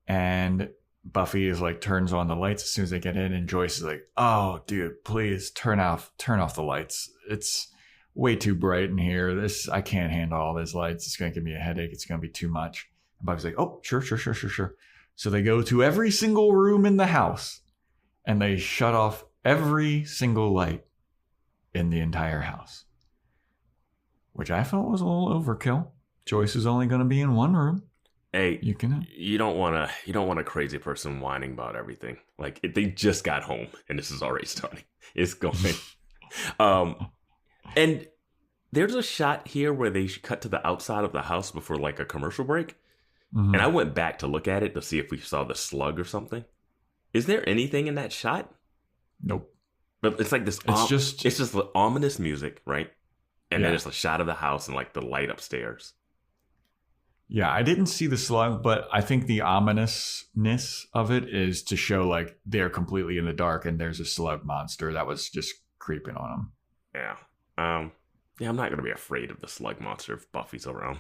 and Buffy is like turns on the lights as soon as they get in, and Joyce is like, "Oh, dude, please turn off the lights. It's way too bright in here. I can't handle all these lights. It's gonna give me a headache. It's gonna be too much." And Buffy's like, "Oh, sure." So they go to every single room in the house, and they shut off every single light in the entire house, which I felt was a little overkill. Joyce is only going to be in one room. Hey, you don't want a crazy person whining about everything. Like they just got home and this is already starting. It's going. And there's a shot here where they cut to the outside of the house before like a commercial break. Mm-hmm. And I went back to look at it to see if we saw the slug or something. Is there anything in that shot? Nope. But it's like this. It's just ominous music, right? And then it's a shot of the house and like the light upstairs. Yeah, I didn't see the slug, but I think the ominousness of it is to show like they're completely in the dark and there's a slug monster that was just creeping on them. Yeah. I'm not going to be afraid of the slug monster if Buffy's around.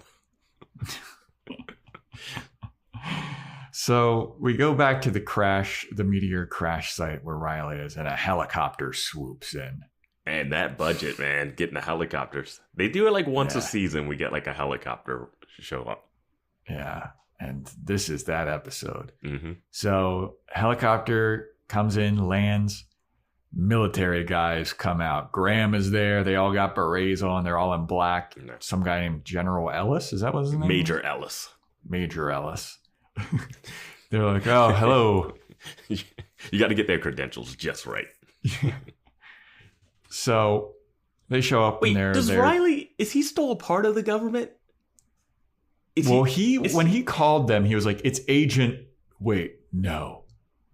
So we go back to the meteor crash site where Riley is, and a helicopter swoops in. And that budget, man, getting the helicopters. They do it like once a season. We get like a helicopter show up. Yeah. And this is that episode. Mm-hmm. So helicopter comes in, lands. Military guys come out. Graham is there. They all got berets on. They're all in black. Some guy named General Ellis. Is that what his name? Major Ellis. They're like, "Oh, hello." You got to get their credentials just right. So they show up. Wait, Riley, is he still a part of the government? When he called them, he was like, "It's Agent." Wait, no,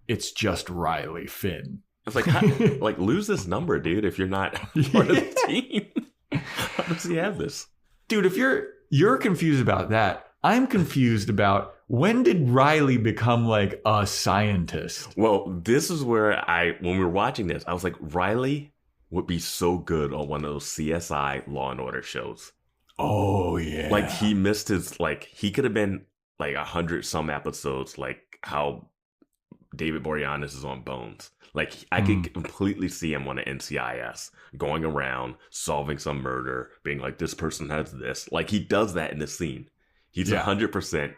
it's just Riley Finn. I was like, lose this number, dude. If you're not part of the team, how does he have this, dude? If you're confused about that, I'm confused about when did Riley become like a scientist? Well, this is where when we were watching this, I was like, Riley would be so good on one of those CSI Law and Order shows. Oh yeah, like he missed his he could have been like 100 some episodes, like how David Boreanaz is on Bones. Like, I could completely see him on an NCIS, going around, solving some murder, being like, this person has this. Like, he does that in the scene. He's 100%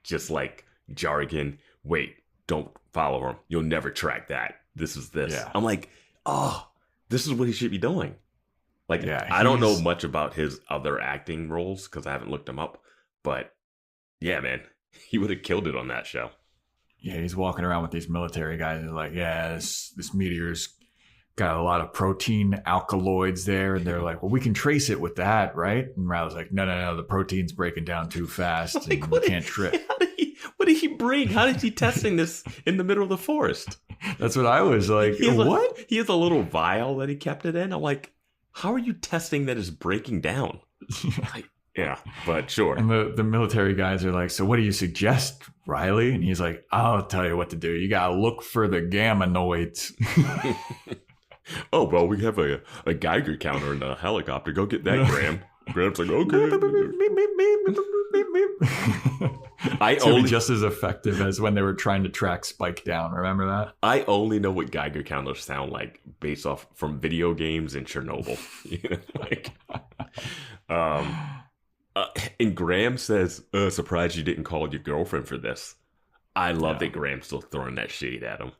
just like jargon. Wait, don't follow him. You'll never track that. This is this. Yeah. I'm like, oh, this is what he should be doing. Like, I don't know much about his other acting roles because I haven't looked him up. But yeah, man, he would have killed it on that show. Yeah, he's walking around with these military guys. They're like, yeah, this meteor's got a lot of protein alkaloids there. And they're like, well, we can trace it with that, right? And Riley's like, no, the protein's breaking down too fast. Like, and we can't trip. What did he bring? How is he testing this in the middle of the forest? That's what I was like, what? He has a little vial that he kept it in. I'm like, how are you testing that it's breaking down? Yeah, but sure. And the military guys are like, so what do you suggest, Riley? And he's like, I'll tell you what to do. You got to look for the gamma-noids. Oh, well, we have a Geiger counter in the helicopter. Go get that, Graham. Graham's like, okay. Be just as effective as when they were trying to track Spike down. Remember that? I only know what Geiger counters sound like based off from video games and Chernobyl. And Graham says, surprised you didn't call your girlfriend for this. I love that Graham's still throwing that shade at him.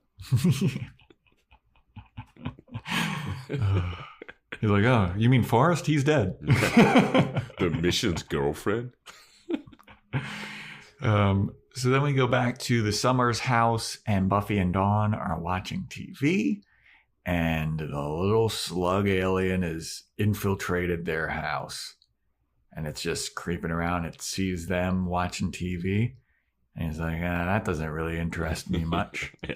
He's like, oh, you mean Forrest? He's dead. The mission's girlfriend. So then we go back to the Summers house, and Buffy and Dawn are watching TV, and the little slug alien has infiltrated their house. And it's just creeping around. It sees them watching TV. And he's like, that doesn't really interest me much. Yeah.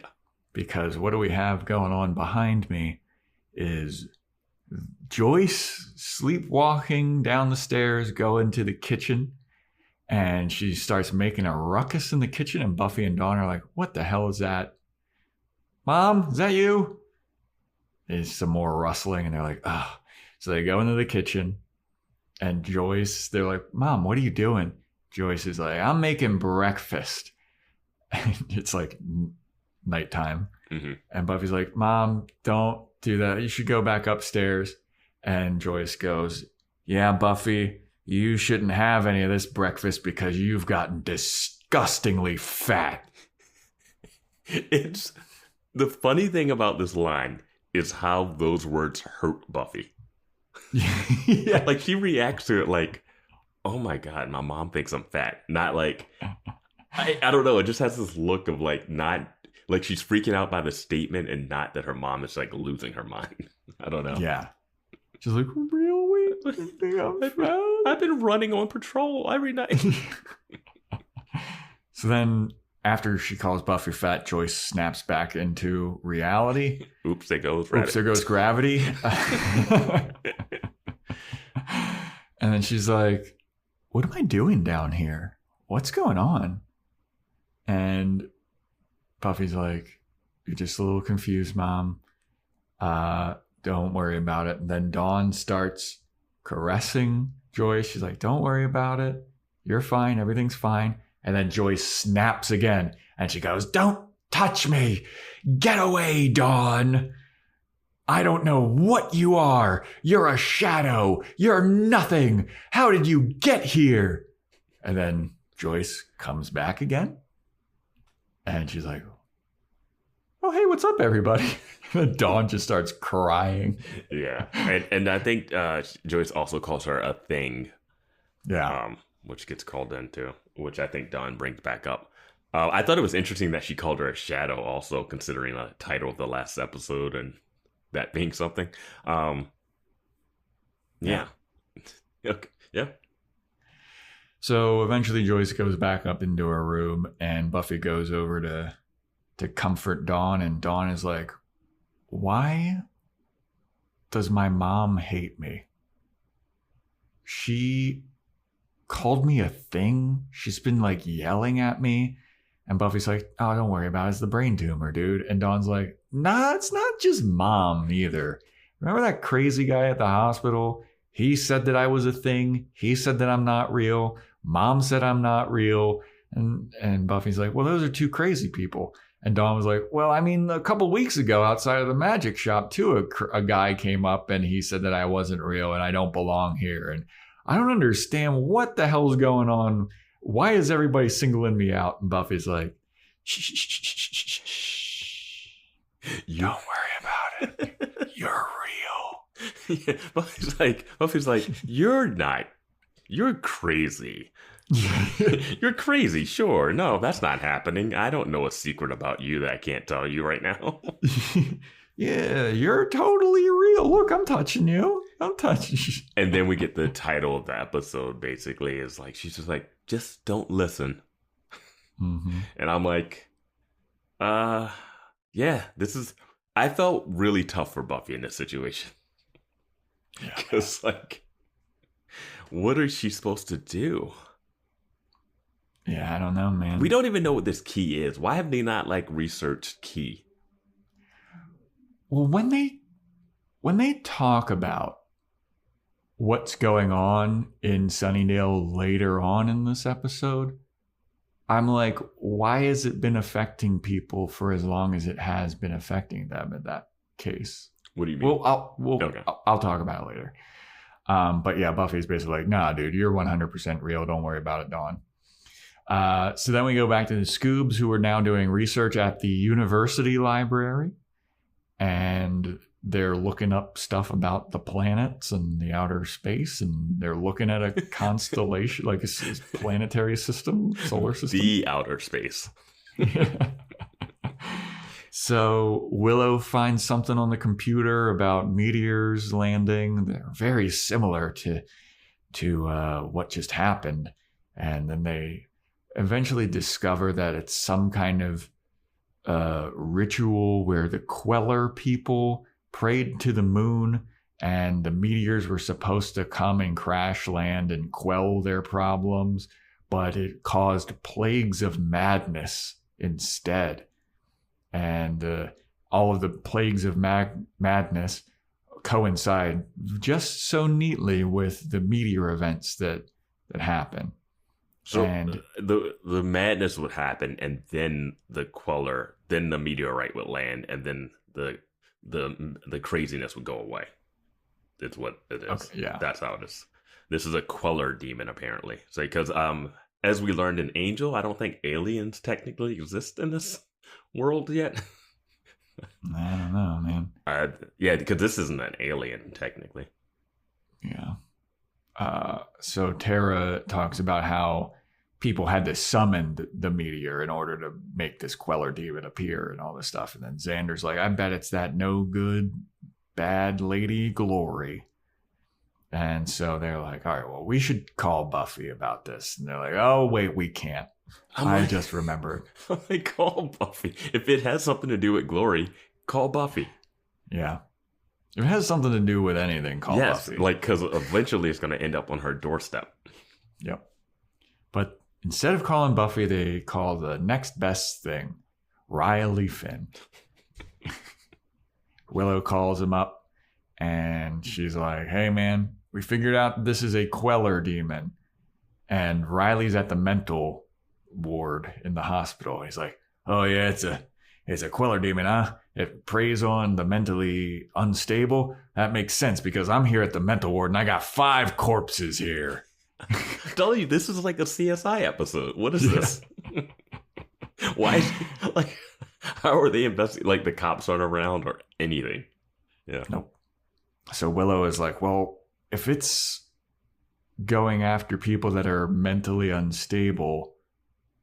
Because what do we have going on behind me is Joyce sleepwalking down the stairs, going to the kitchen. And she starts making a ruckus in the kitchen. And Buffy and Dawn are like, what the hell is that? Mom, is that you? There's some more rustling. And they're like, oh. So they go into the kitchen. And Joyce, they're like, Mom, what are you doing? Joyce is like, I'm making breakfast. And it's like nighttime. Mm-hmm. And Buffy's like, Mom, don't do that. You should go back upstairs. And Joyce goes, yeah, Buffy, you shouldn't have any of this breakfast because you've gotten disgustingly fat. It's the funny thing about this line is how those words hurt Buffy. Yeah, like she reacts to it like, oh my God, my mom thinks I'm fat. Not like, I don't know. It just has this look of like, not like she's freaking out by the statement and not that her mom is like losing her mind. I don't know. Yeah. She's like, really? I've been running on patrol every night. So then after she calls Buffy fat, Joyce snaps back into reality. Oops, there goes gravity. And then she's like, what am I doing down here? What's going on? And Buffy's like, you're just a little confused, Mom. Don't worry about it. And then Dawn starts caressing Joyce. She's like, don't worry about it. You're fine. Everything's fine. And then Joyce snaps again. And she goes, don't touch me. Get away, Dawn. I don't know what you are. You're a shadow. You're nothing. How did you get here? And then Joyce comes back again. And she's like, oh, hey, what's up, everybody? And Dawn just starts crying. Yeah. And I think Joyce also calls her a thing. Yeah. Which gets called in too, which I think Dawn brings back up. I thought it was interesting that she called her a shadow also, considering the title of the last episode and that being something. Yeah. Okay. Yeah. So eventually Joyce goes back up into her room and Buffy goes over to comfort Dawn. And Dawn is like, why does my mom hate me? She called me a thing. She's been like yelling at me. And Buffy's like, oh, don't worry about it. It's the brain tumor, dude. And Dawn's like, nah, it's not just Mom either. Remember that crazy guy at the hospital? He said that I was a thing. He said that I'm not real. Mom said I'm not real. And Buffy's like, well, those are two crazy people. And Dawn was like, well, I mean, a couple weeks ago outside of the magic shop, too, a guy came up and he said that I wasn't real and I don't belong here. And I don't understand what the hell's going on. Why is everybody singling me out? And Buffy's like, shh. Don't worry about it. You're real. Yeah, Buffy's like, you're not. You're crazy. You're crazy, sure. No, that's not happening. I don't know a secret about you that I can't tell you right now. Yeah, you're totally real. Look, I'm touching you. I'm touching you. And then we get the title of the episode, basically, is like, she's just like, just don't listen. Mm-hmm. And I'm like, yeah, I felt really tough for Buffy in this situation. Because, like, what is she supposed to do? Yeah, I don't know, man. We don't even know what this key is. Why have they not, like, researched key? Well, when they talk about what's going on in Sunnydale later on in this episode, I'm like, why has it been affecting people for as long as it has been affecting them in that case? What do you mean? I'll talk about it later. But yeah, Buffy's basically like, nah, dude, you're 100% real. Don't worry about it, Dawn. So then we go back to the Scoobs, who are now doing research at the university library. And they're looking up stuff about the planets and the outer space. And they're looking at a constellation, like a planetary system, solar system. The outer space. So Willow finds something on the computer about meteors landing. They're very similar to what just happened. And then they eventually discover that it's some kind of ritual where the Queller people prayed to the moon and the meteors were supposed to come and crash land and quell their problems, but it caused plagues of madness instead. And all of the plagues of madness coincide just so neatly with the meteor events that happen. So and the madness would happen, and then the Queller, then the meteorite would land, and then the craziness would go away. It's what it is. Okay, yeah, that's how it is. This is a Queller demon, apparently. So because as we learned in Angel, I don't think aliens technically exist in this world yet. I don't know, man. Yeah, because this isn't an alien technically. Yeah. So Tara talks about how people had to summon the meteor in order to make this Queller demon appear and all this stuff. And then Xander's like, I bet it's that no good, bad lady Glory. And so they're like, all right, well, we should call Buffy about this. And they're like, oh, wait, we can't. I just remembered. Call Buffy. If it has something to do with Glory, call Buffy. Yeah. If it has something to do with anything, call Buffy. Like, because eventually it's going to end up on her doorstep. Yep. But instead of calling Buffy, they call the next best thing Riley Finn. Willow calls him up, and she's like, hey, man, we figured out this is a Queller demon. And Riley's at the mental ward in the hospital. He's like, oh, yeah, it's a Queller demon, huh? It preys on the mentally unstable. That makes sense because I'm here at the mental ward and I got 5 corpses here. Tell you, this is like a CSI episode. What is this? Why? Like, how are they investigating? Like, the cops aren't around or anything. Yeah. Nope. So Willow is like, well, if it's going after people that are mentally unstable,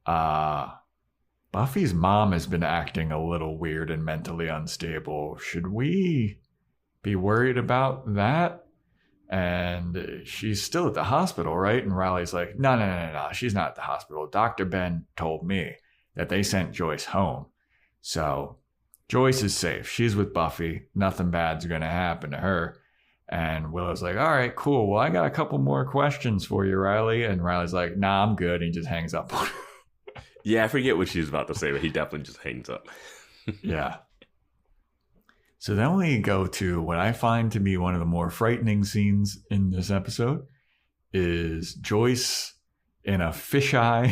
Buffy's mom has been acting a little weird and mentally unstable. Should we be worried about that? And she's still at the hospital, right? And Riley's like, no. She's not at the hospital. Dr. Ben told me that they sent Joyce home. So Joyce is safe. She's with Buffy. Nothing bad's going to happen to her. And Willow's like, all right, cool. Well, I got a couple more questions for you, Riley. And Riley's like, nah, I'm good. And he just hangs up on her. Yeah, I forget what she's about to say, but he definitely just hangs up. Yeah. So then we go to what I find to be one of the more frightening scenes in this episode is Joyce in a fisheye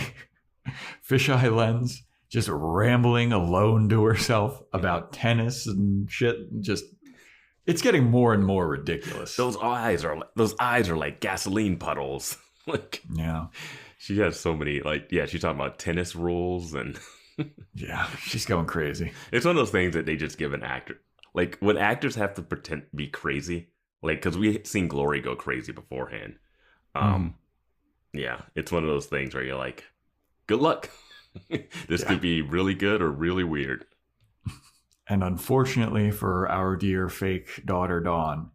lens just rambling alone to herself about tennis and shit. Just, it's getting more and more ridiculous. Those eyes are like gasoline puddles. Like, yeah, she has so many, like, yeah, she's talking about tennis rules and yeah, she's going crazy. It's one of those things that they just give an actor. Like, when actors have to pretend to be crazy, like, because we seen Glory go crazy beforehand. Yeah, it's one of those things where you're like, good luck. This could be really good or really weird. And unfortunately for our dear fake daughter, Dawn,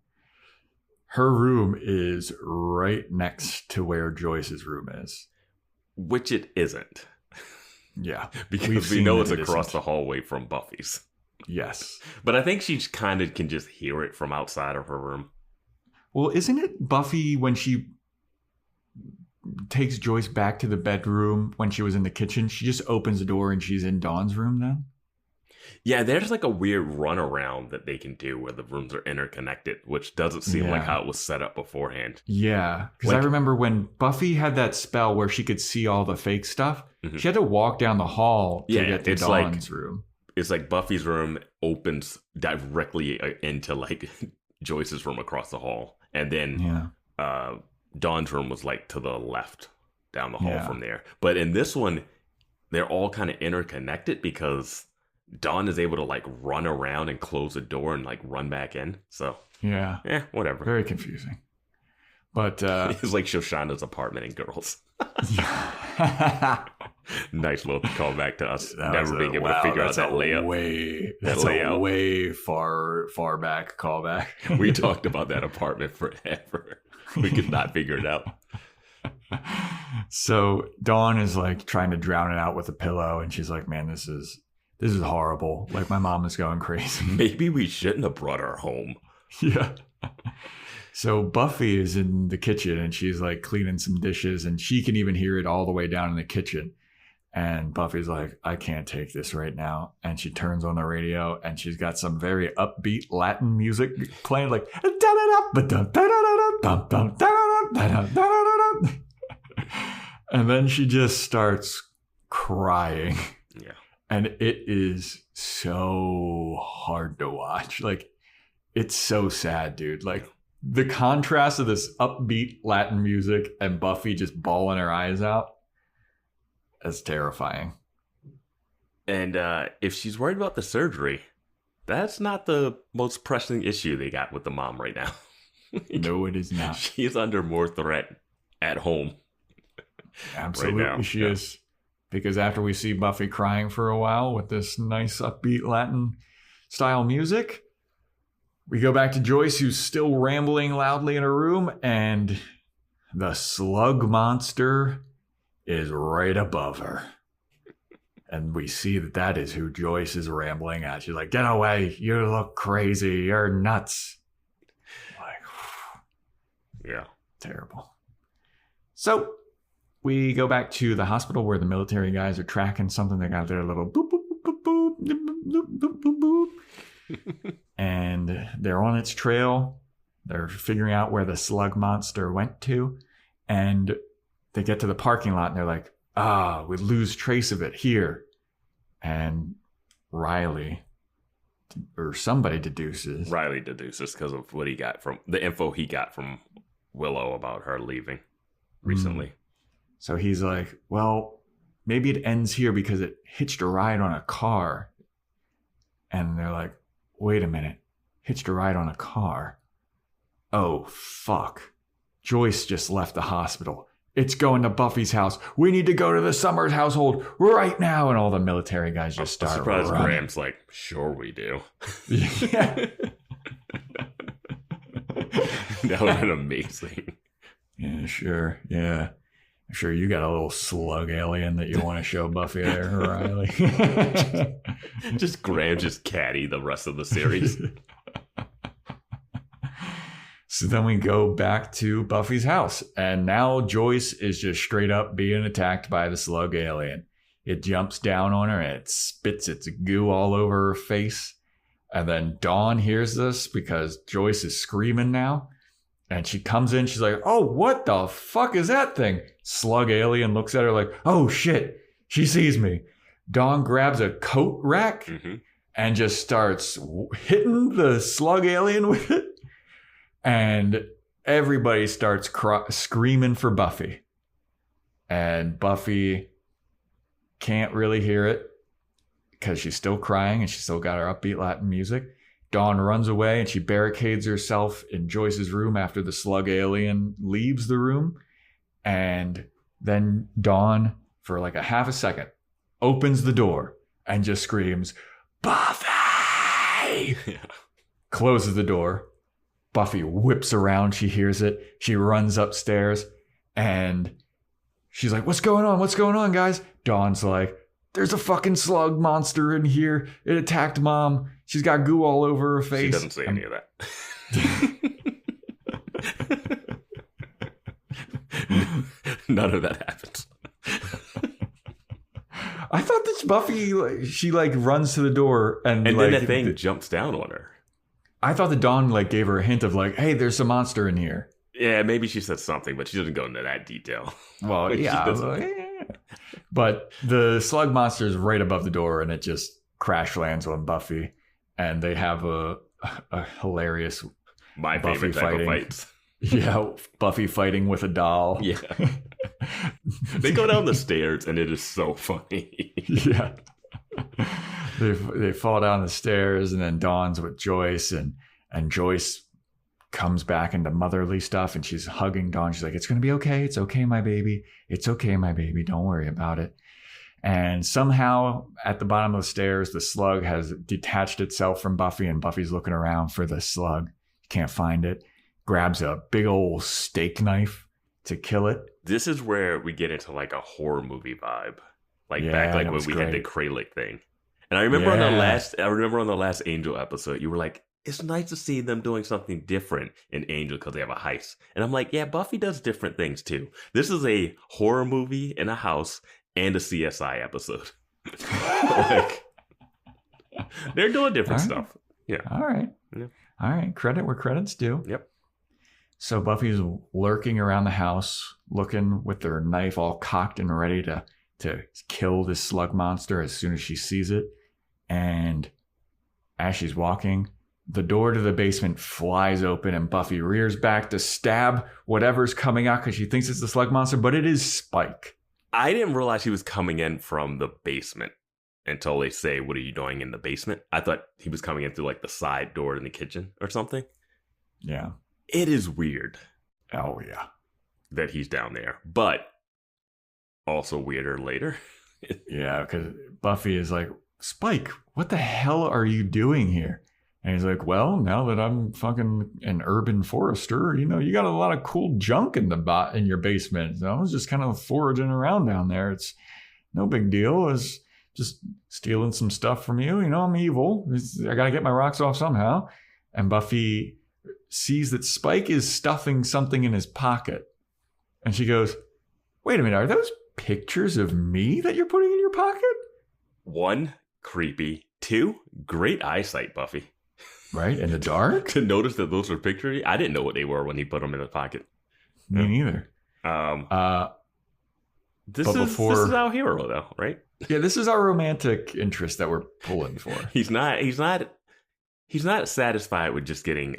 her room is right next to where Joyce's room is. Which it isn't. Yeah. Because we know it's across the hallway from Buffy's. Yes. But I think she kind of can just hear it from outside of her room. Well, isn't it Buffy when she takes Joyce back to the bedroom when she was in the kitchen? She just opens the door and she's in Dawn's room then? Yeah, there's like a weird runaround that they can do where the rooms are interconnected, which doesn't seem like how it was set up beforehand. Yeah, because I remember when Buffy had that spell where she could see all the fake stuff, she had to walk down the hall to get to Dawn's room. It's like Buffy's room opens directly into like Joyce's room across the hall. And then Dawn's room was like to the left down the hall from there. But in this one, they're all kind of interconnected because Dawn is able to like run around and close the door and like run back in. So whatever. Very confusing. But it's like Shoshana's apartment in Girls. Nice little callback to us never being able to figure out that layout. That's a way far back callback. We talked about that apartment forever. We could not figure it out. So Dawn is like trying to drown it out with a pillow, and she's like, "Man, this is horrible. Like, my mom is going crazy. Maybe we shouldn't have brought her home." Yeah. So Buffy is in the kitchen and she's like cleaning some dishes, and she can even hear it all the way down in the kitchen. And Buffy's like, "I can't take this right now." And she turns on the radio and she's got some very upbeat Latin music playing, like, and then she just starts crying. Yeah. And it is so hard to watch. Like, it's so sad, dude. Like, the contrast of this upbeat Latin music and Buffy just bawling her eyes out, that's terrifying. And if she's worried about the surgery, that's not the most pressing issue they got with the mom right now. No, it is not. She is under more threat at home. Absolutely, right now. She is. Because after we see Buffy crying for a while with this nice upbeat Latin style music, we go back to Joyce, who's still rambling loudly in her room, and the slug monster is right above her. And we see that is who Joyce is rambling at. She's like, "Get away. You look crazy. You're nuts." Like, yeah. Terrible. So we go back to the hospital where the military guys are tracking something. They got their little boop, boop, boop, boop, boop, boop, boop, boop. And they're on its trail. They're figuring out where the slug monster went to. And they get to the parking lot and they're like, we lose trace of it here. And Riley, or somebody deduces. Riley deduces because of what he got from the info he got from Willow about her leaving recently. So he's like, well, maybe it ends here because it hitched a ride on a car. And they're like, wait a minute, hitched a ride on a car? Oh, fuck. Joyce just left the hospital. It's going to Buffy's house. We need to go to the Summers household right now. And all the military guys just start surprised running. Graham's like, sure we do. Yeah. That would have been amazing. Yeah, sure. Yeah. I'm sure you got a little slug alien that you want to show Buffy there, Riley. Just Graham, just catty the rest of the series. So then we go back to Buffy's house, and now Joyce is just straight up being attacked by the slug alien. It jumps down on her and it spits its goo all over her face. And then Dawn hears this because Joyce is screaming now. And she comes in, she's like, "Oh, what the fuck is that thing?" Slug alien looks at her like, "Oh shit, she sees me." Dawn grabs a coat rack and just starts hitting the slug alien with it. And everybody starts screaming for Buffy. And Buffy can't really hear it because she's still crying and she's still got her upbeat Latin music. Dawn runs away and she barricades herself in Joyce's room after the slug alien leaves the room. And then Dawn, for like a half a second, opens the door and just screams, Buffy! Closes the door. Buffy whips around. She hears it. She runs upstairs and she's like, what's going on? What's going on, guys? Dawn's like, there's a fucking slug monster in here. It attacked Mom. She's got goo all over her face. She doesn't say any of that. None of that happens. I thought this Buffy, she runs to the door and then that thing jumps down on her. I thought the Dawn gave her a hint of hey, there's a monster in here. Yeah, maybe she said something, but she doesn't go into that detail. Well, yeah. But the slug monster is right above the door and it just crash lands on Buffy. And they have a hilarious My Buffy favorite type of fights. Yeah, Buffy fighting with a doll. Yeah. They go down the stairs and it is so funny. Yeah. They fall down the stairs and then Dawn's with Joyce and Joyce comes back into motherly stuff and she's hugging Dawn. She's like, it's going to be okay. It's okay, my baby. It's okay, my baby. Don't worry about it. And somehow at the bottom of the stairs, the slug has detached itself from Buffy and Buffy's looking around for the slug. Can't find it. Grabs a big old steak knife to kill it. This is where we get into a horror movie vibe. Back when we had the Kralik thing. And I remember on the last Angel episode, you were like, it's nice to see them doing something different in Angel because they have a heist. And I'm like, yeah, Buffy does different things too. This is a horror movie in a house and a CSI episode. They're doing different stuff. Yeah. All right. Yeah. All right. Credit where credit's due. Yep. So Buffy's lurking around the house, looking with her knife all cocked and ready to kill this slug monster as soon as she sees it. And as she's walking, the door to the basement flies open and Buffy rears back to stab whatever's coming out because she thinks it's the slug monster, but it is Spike. I didn't realize he was coming in from the basement until they say, what are you doing in the basement? I thought he was coming in through the side door in the kitchen or something. Yeah. It is weird. Oh, yeah. That he's down there, but also weirder later. Yeah, because Buffy is like, Spike, what the hell are you doing here? And he's like, well, now that I'm fucking an urban forester, you got a lot of cool junk in your basement. So I was just kind of foraging around down there. It's no big deal. It's just stealing some stuff from you. I'm evil. I got to get my rocks off somehow. And Buffy sees that Spike is stuffing something in his pocket. And she goes, wait a minute, are those pictures of me that you're putting in your pocket? 1, creepy. 2, great eyesight, Buffy. Right? In the dark? To notice that those were pictures. I didn't know what they were when he put them in his pocket. Me neither. This is our hero, though, right? Yeah, this is our romantic interest that we're pulling for. He's not satisfied with just getting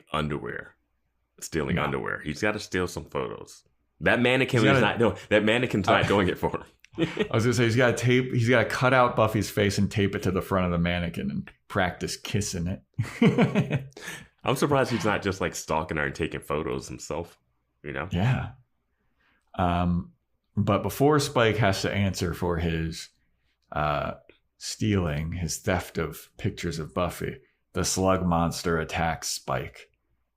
stealing underwear. He's got to steal some photos. That mannequin's not doing it for him. I was gonna say he's got to cut out Buffy's face and tape it to the front of the mannequin and practice kissing it. I'm surprised he's not just stalking her and taking photos himself. Yeah. But before Spike has to answer for his stealing, his theft of pictures of Buffy, the slug monster attacks Spike.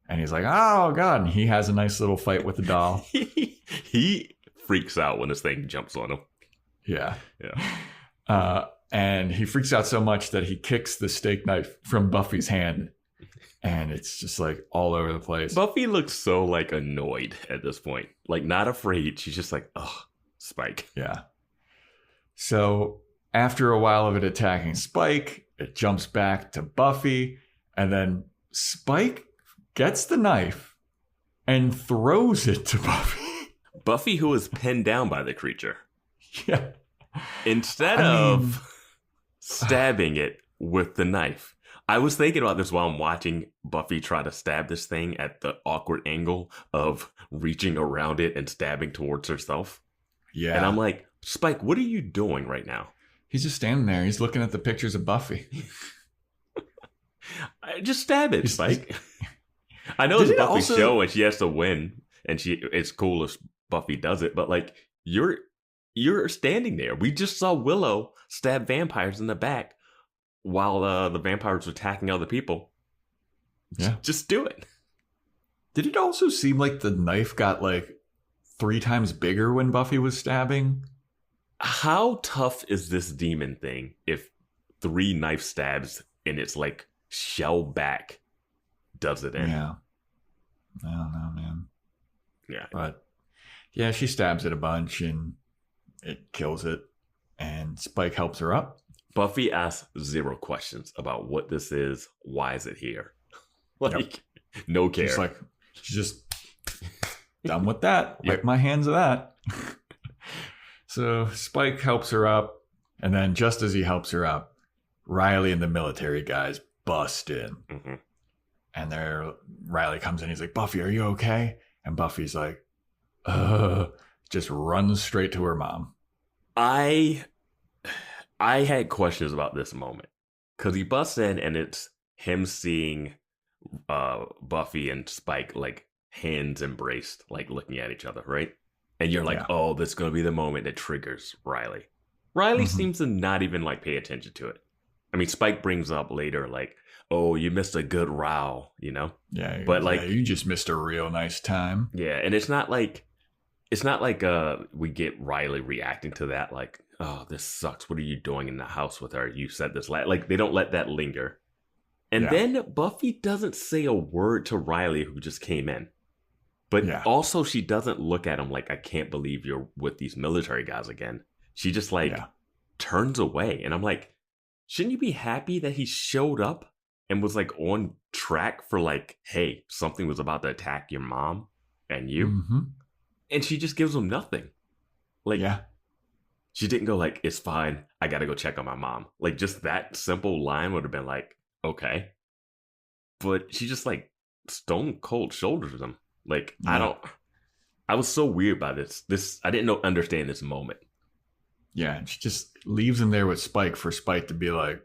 And he's like, oh, God. And he has a nice little fight with the doll. He freaks out when this thing jumps on him. Yeah. And he freaks out so much that he kicks the steak knife from Buffy's hand. And it's just all over the place. Buffy looks so annoyed at this point. Not afraid. She's just oh, Spike. Yeah. So after a while of it attacking Spike, it jumps back to Buffy. And then Spike gets the knife and throws it to Buffy. Buffy, who is pinned down by the creature. Yeah. Instead of stabbing it with the knife. I was thinking about this while I'm watching Buffy try to stab this thing at the awkward angle of reaching around it and stabbing towards herself. Yeah. And I'm like, Spike, what are you doing right now? He's just standing there. He's looking at the pictures of Buffy. Just stab it, Spike. I know it's Buffy's show and she has to win, and it's cool if Buffy does it, but like you're standing there. We just saw Willow stab vampires in the back while the vampires were attacking other people. Yeah. Just do it. Did it also seem like the knife got like 3 times bigger when Buffy was stabbing? How tough is this demon thing if 3 knife stabs in its like shell back does it in? Yeah. I don't know, man. Yeah. But yeah, she stabs it a bunch and it kills it. And Spike helps her up. Buffy asks 0 questions about what this is. Why is it here? Like, no care. She's just done with that. Wipe my hands of that. So Spike helps her up. And then just as he helps her up, Riley and the military guys bust in. Mm-hmm. And Riley comes in. He's like, Buffy, are you okay? And Buffy's like, just runs straight to her mom. I had questions about this moment because he busts in and it's him seeing Buffy and Spike like hands embraced, like looking at each other, right? And you're like, oh, this is going to be the moment that triggers Riley. Riley seems to not even like pay attention to it. I mean, Spike brings up later like, oh, you missed a good row, you know? Yeah. But like, you just missed a real nice time. Yeah. And it's not like we get Riley reacting to that like, oh, this sucks. What are you doing in the house with her? You said this. Like, they don't let that linger. And then Buffy doesn't say a word to Riley, who just came in. But also she doesn't look at him like, I can't believe you're with these military guys again. She just like turns away. And I'm like, shouldn't you be happy that he showed up and was like on track for like, hey, something was about to attack your mom and you? Mm-hmm. And she just gives him nothing. Like, she didn't go like, it's fine. I got to go check on my mom. Like, just that simple line would have been like, okay. But she just like stone cold shoulders him. Like, I was so weird by this. I didn't understand this moment. Yeah. And she just leaves him there with Spike for Spike to be like,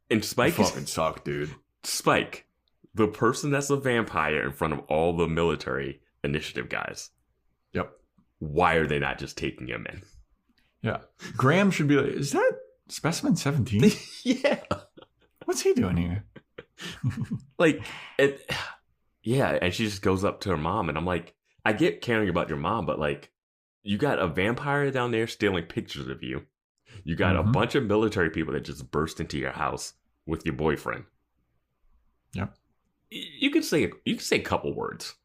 and Spike fucking suck, dude. Spike, the person that's a vampire in front of all the military initiative guys. Yep. Why are they not just taking him in? Yeah. Graham should be like, is that specimen 17? Yeah. What's he doing here? Like, and she just goes up to her mom, and I'm like, I get caring about your mom, but like, you got a vampire down there stealing pictures of you. You got a bunch of military people that just burst into your house with your boyfriend. Yep. You can say a couple words.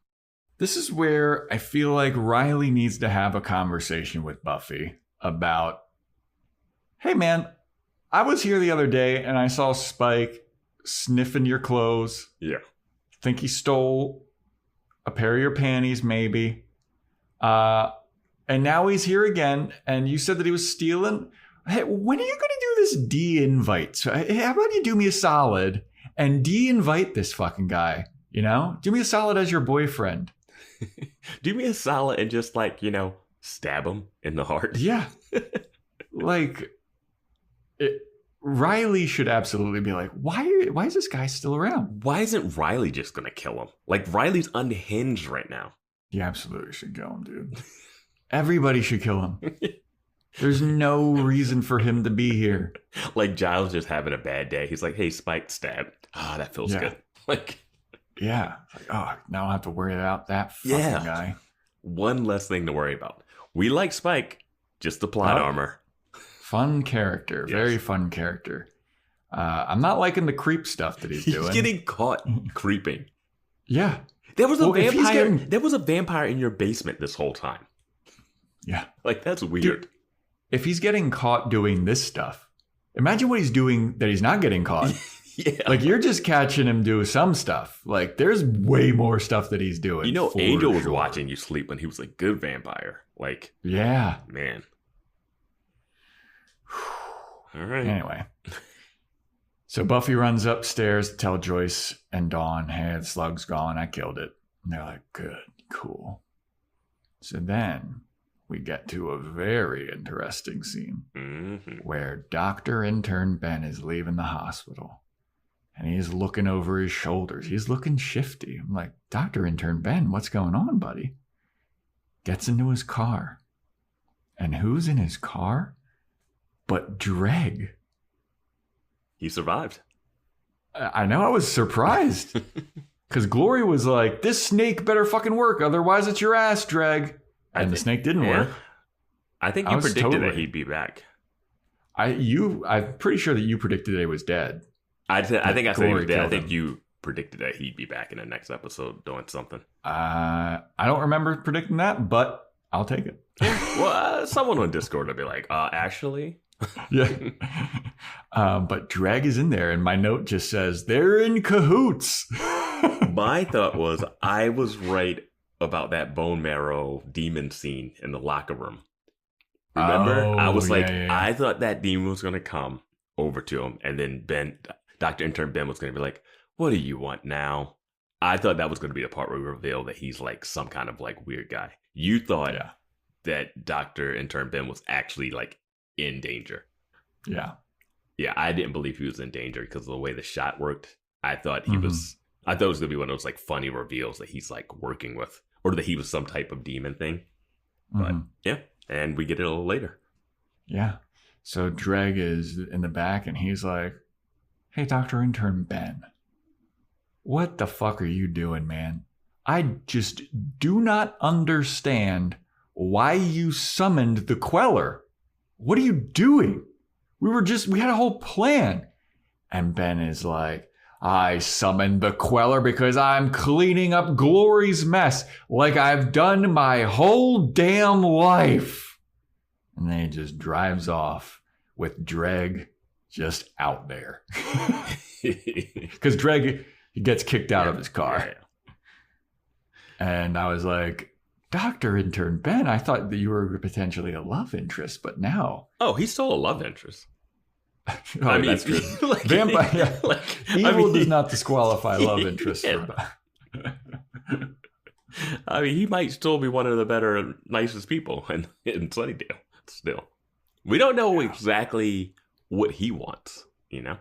This is where I feel like Riley needs to have a conversation with Buffy about, hey man, I was here the other day and I saw Spike sniffing your clothes. Yeah. Think he stole a pair of your panties, maybe. And now he's here again, and you said that he was stealing. Hey, when are you going to do this de-invite? So, hey, how about you do me a solid and de-invite this fucking guy? You know? Do me a solid as your boyfriend. Do me a solid and just like, you know, stab him in the heart. Yeah. Like, Riley should absolutely be like, why is this guy still around? Why isn't Riley just going to kill him? Like, Riley's unhinged right now. You absolutely should kill him, dude. Everybody should kill him. There's no reason for him to be here. Like, Giles just having a bad day. He's like, hey, Spike stabbed. Ah, that feels good. Like, yeah. Like, oh, now I don't have to worry about that fucking guy. One less thing to worry about. We like Spike, just the plot armor. Fun character. Yes. Very fun character. I'm not liking the creep stuff that he's doing. He's getting caught creeping. Yeah. There was a vampire. There was a vampire in your basement this whole time. Yeah. Like, that's weird. Dude, if he's getting caught doing this stuff, imagine what he's doing that he's not getting caught. Yeah. Like, you're just catching him do some stuff. Like, there's way more stuff that he's doing. You know, Angel was watching you sleep when he was a good vampire. Like, yeah. Man. All right. Anyway, So Buffy runs upstairs to tell Joyce and Dawn, hey, the slug's gone. I killed it. And they're like, good, cool. So then we get to a very interesting scene where Doctor Intern Ben is leaving the hospital and he's looking over his shoulders. He's looking shifty. I'm like, Doctor Intern Ben, what's going on, buddy? Gets into his car. And who's in his car? But Dreg. He survived. I know, I was surprised. Because Glory was like, this snake better fucking work, otherwise it's your ass, Dreg. And the snake didn't work. I think you predicted that he'd be back. I'm pretty sure that you predicted that he was dead. I think I said he was dead. I think you predicted that he'd be back in the next episode doing something. I don't remember predicting that, but I'll take it. Well, someone on Discord will be like, actually... Yeah. But Dreg is in there, and my note just says, they're in cahoots. My thought was, I was right about that bone marrow demon scene in the locker room. Remember? I was like, I thought that demon was going to come over to him, and then Doctor Intern Ben was going to be like, what do you want now? I thought that was going to be the part where we reveal that he's like some kind of like weird guy. You thought that Doctor Intern Ben was actually like in danger. Yeah. Yeah, I didn't believe he was in danger because of the way the shot worked. I thought he was... I thought it was going to be one of those like funny reveals that he's like working with, or that he was some type of demon thing. But yeah, and we get it a little later. Yeah. So Dreg is in the back and he's like, hey, Dr. Intern Ben, what the fuck are you doing, man? I just do not understand why you summoned the queller. What are you doing? We had a whole plan. And Ben is like, I summoned the queller because I'm cleaning up Glory's mess like I've done my whole damn life. And then he just drives off with Dreg just out there. Because Dreg gets kicked out of his car. And I was like, Dr. Intern Ben, I thought that you were potentially a love interest, but now... Oh, he's still a love interest. I mean, that's true. Like, vampire, evil does not disqualify love interest. I mean, he might still be one of the better, nicest people in Sunnydale. Still, we don't know exactly what he wants. You know,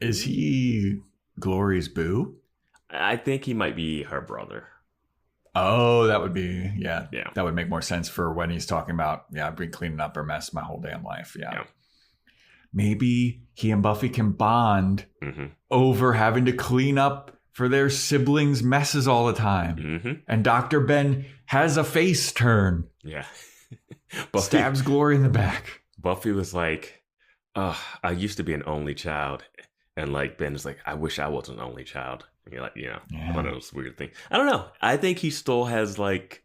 is he Glory's boo? I think he might be her brother. Oh, that would be that would make more sense for when he's talking about I've been cleaning up her mess my whole damn life. Yeah. Maybe he and Buffy can bond over having to clean up for their siblings' messes all the time. And Dr. Ben has a face turn. Yeah. Stabs Glory in the back. Buffy was like, I used to be an only child. And like Ben is like, I wish I was an only child. And you're like, one of those weird things. I don't know. I think he still has like,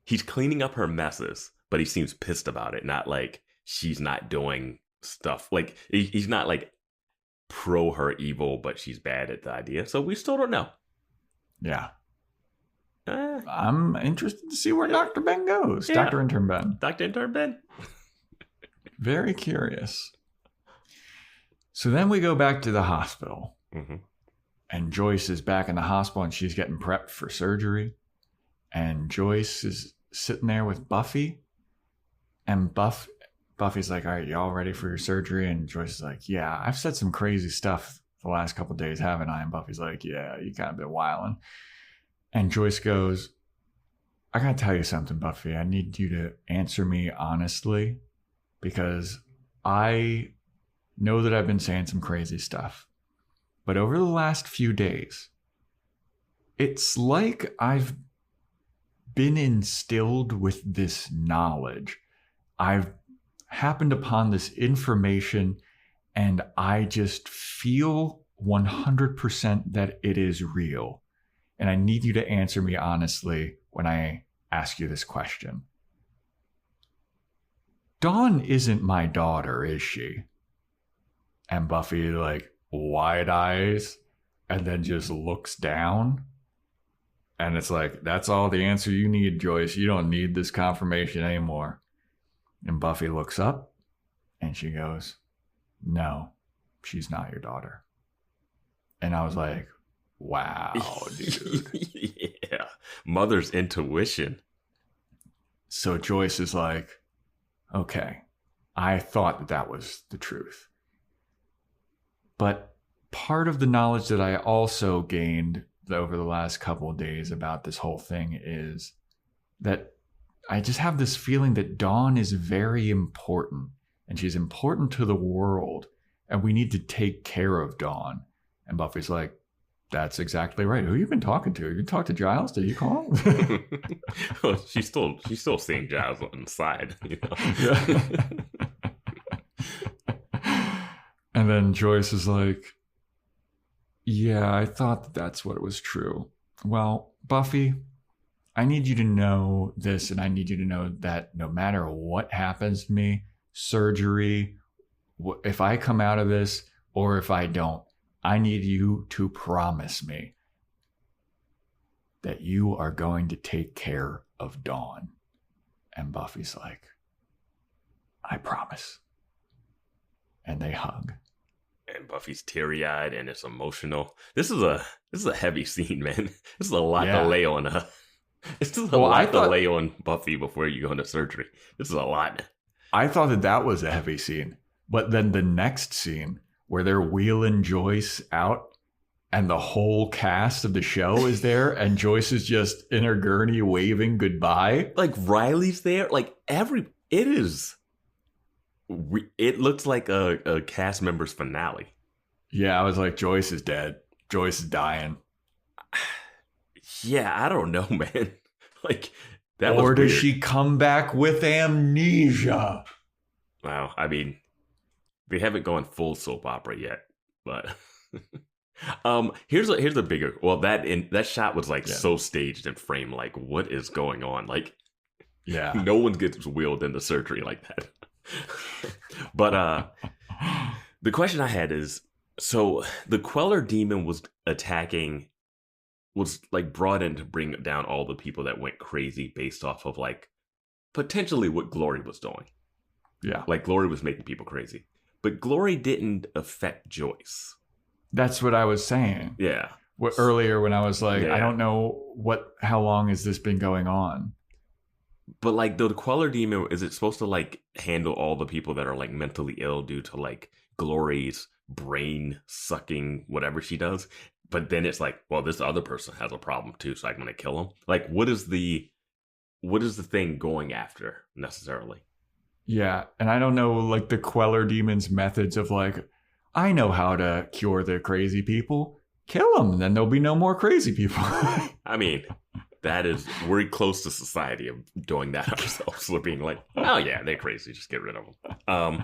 he's cleaning up her messes, but he seems pissed about it. Not like she's not doing stuff. Like he's not like pro her evil, but she's bad at the idea. So we still don't know. Yeah. I'm interested to see where Dr. Ben goes. Yeah. Dr. Intern Ben. Dr. Intern Ben. Very curious. So then we go back to the hospital. And Joyce is back in the hospital and she's getting prepped for surgery. And Joyce is sitting there with Buffy. And Buffy's like, all right, y'all ready for your surgery? And Joyce is like, yeah, I've said some crazy stuff the last couple of days, haven't I? And Buffy's like, yeah, you kind of been wilding. And Joyce goes, I got to tell you something, Buffy. I need you to answer me honestly because I know that I've been saying some crazy stuff. But over the last few days, it's like I've been instilled with this knowledge. I've happened upon this information and I just feel 100% that it is real. And I need you to answer me honestly when I ask you this question. Dawn isn't my daughter, is she? And Buffy like wide eyes and then just looks down. And it's like, that's all the answer you need, Joyce. You don't need this confirmation anymore. And Buffy looks up and she goes, no, she's not your daughter. And I was like, wow, dude. Yeah. Mother's intuition. So Joyce is like, okay, I thought that was the truth. But part of the knowledge that I also gained over the last couple of days about this whole thing is that I just have this feeling that Dawn is very important, and she's important to the world, and we need to take care of Dawn. And Buffy's like, that's exactly right. Who you been talking to? You talked to Giles? Did you call him? Well, she's still seeing Giles on the side, you know. Yeah. And then Joyce is like, yeah, I thought that's what was true. Well, Buffy, I need you to know this, and I need you to know that no matter what happens to me, surgery, if I come out of this or if I don't, I need you to promise me that you are going to take care of Dawn. And Buffy's like, I promise. And they hug. And Buffy's teary-eyed and it's emotional. This is a heavy scene, man. This is a lot to lay on. This is a lot to lay on Buffy before you go into surgery. This is a lot. I thought that was a heavy scene, but then the next scene where they're wheeling Joyce out and the whole cast of the show is there, and Joyce is just in her gurney waving goodbye. Like Riley's there. Like it looks like a cast member's finale. Yeah, I was like, Joyce is dead. Joyce is dying. Yeah, I don't know, man. Like, that or was does weird. she come back with amnesia? Wow, I mean, they haven't gone full soap opera yet, but here's a bigger. Well, that shot was like so staged and framed. Like, what is going on? Like, yeah, no one gets wheeled into surgery like that. But the question I had is, so the Queller demon was like brought in to bring down all the people that went crazy based off of like potentially what Glory was doing. Yeah. Like Glory was making people crazy. But Glory didn't affect Joyce. That's what I was saying. Yeah. Earlier when I was like, I don't know how long has this been going on? But like the Queller demon, is it supposed to like handle all the people that are like mentally ill due to like Glory's brain sucking whatever she does? But then it's like, well, this other person has a problem too, so I'm going to kill him. Like, what is the thing going after necessarily? Yeah, and I don't know like the Queller demon's methods of like, I know how to cure the crazy people. Kill them, then there'll be no more crazy people. I mean, we're close to society of doing that ourselves. We're being like, oh yeah, they're crazy, just get rid of them.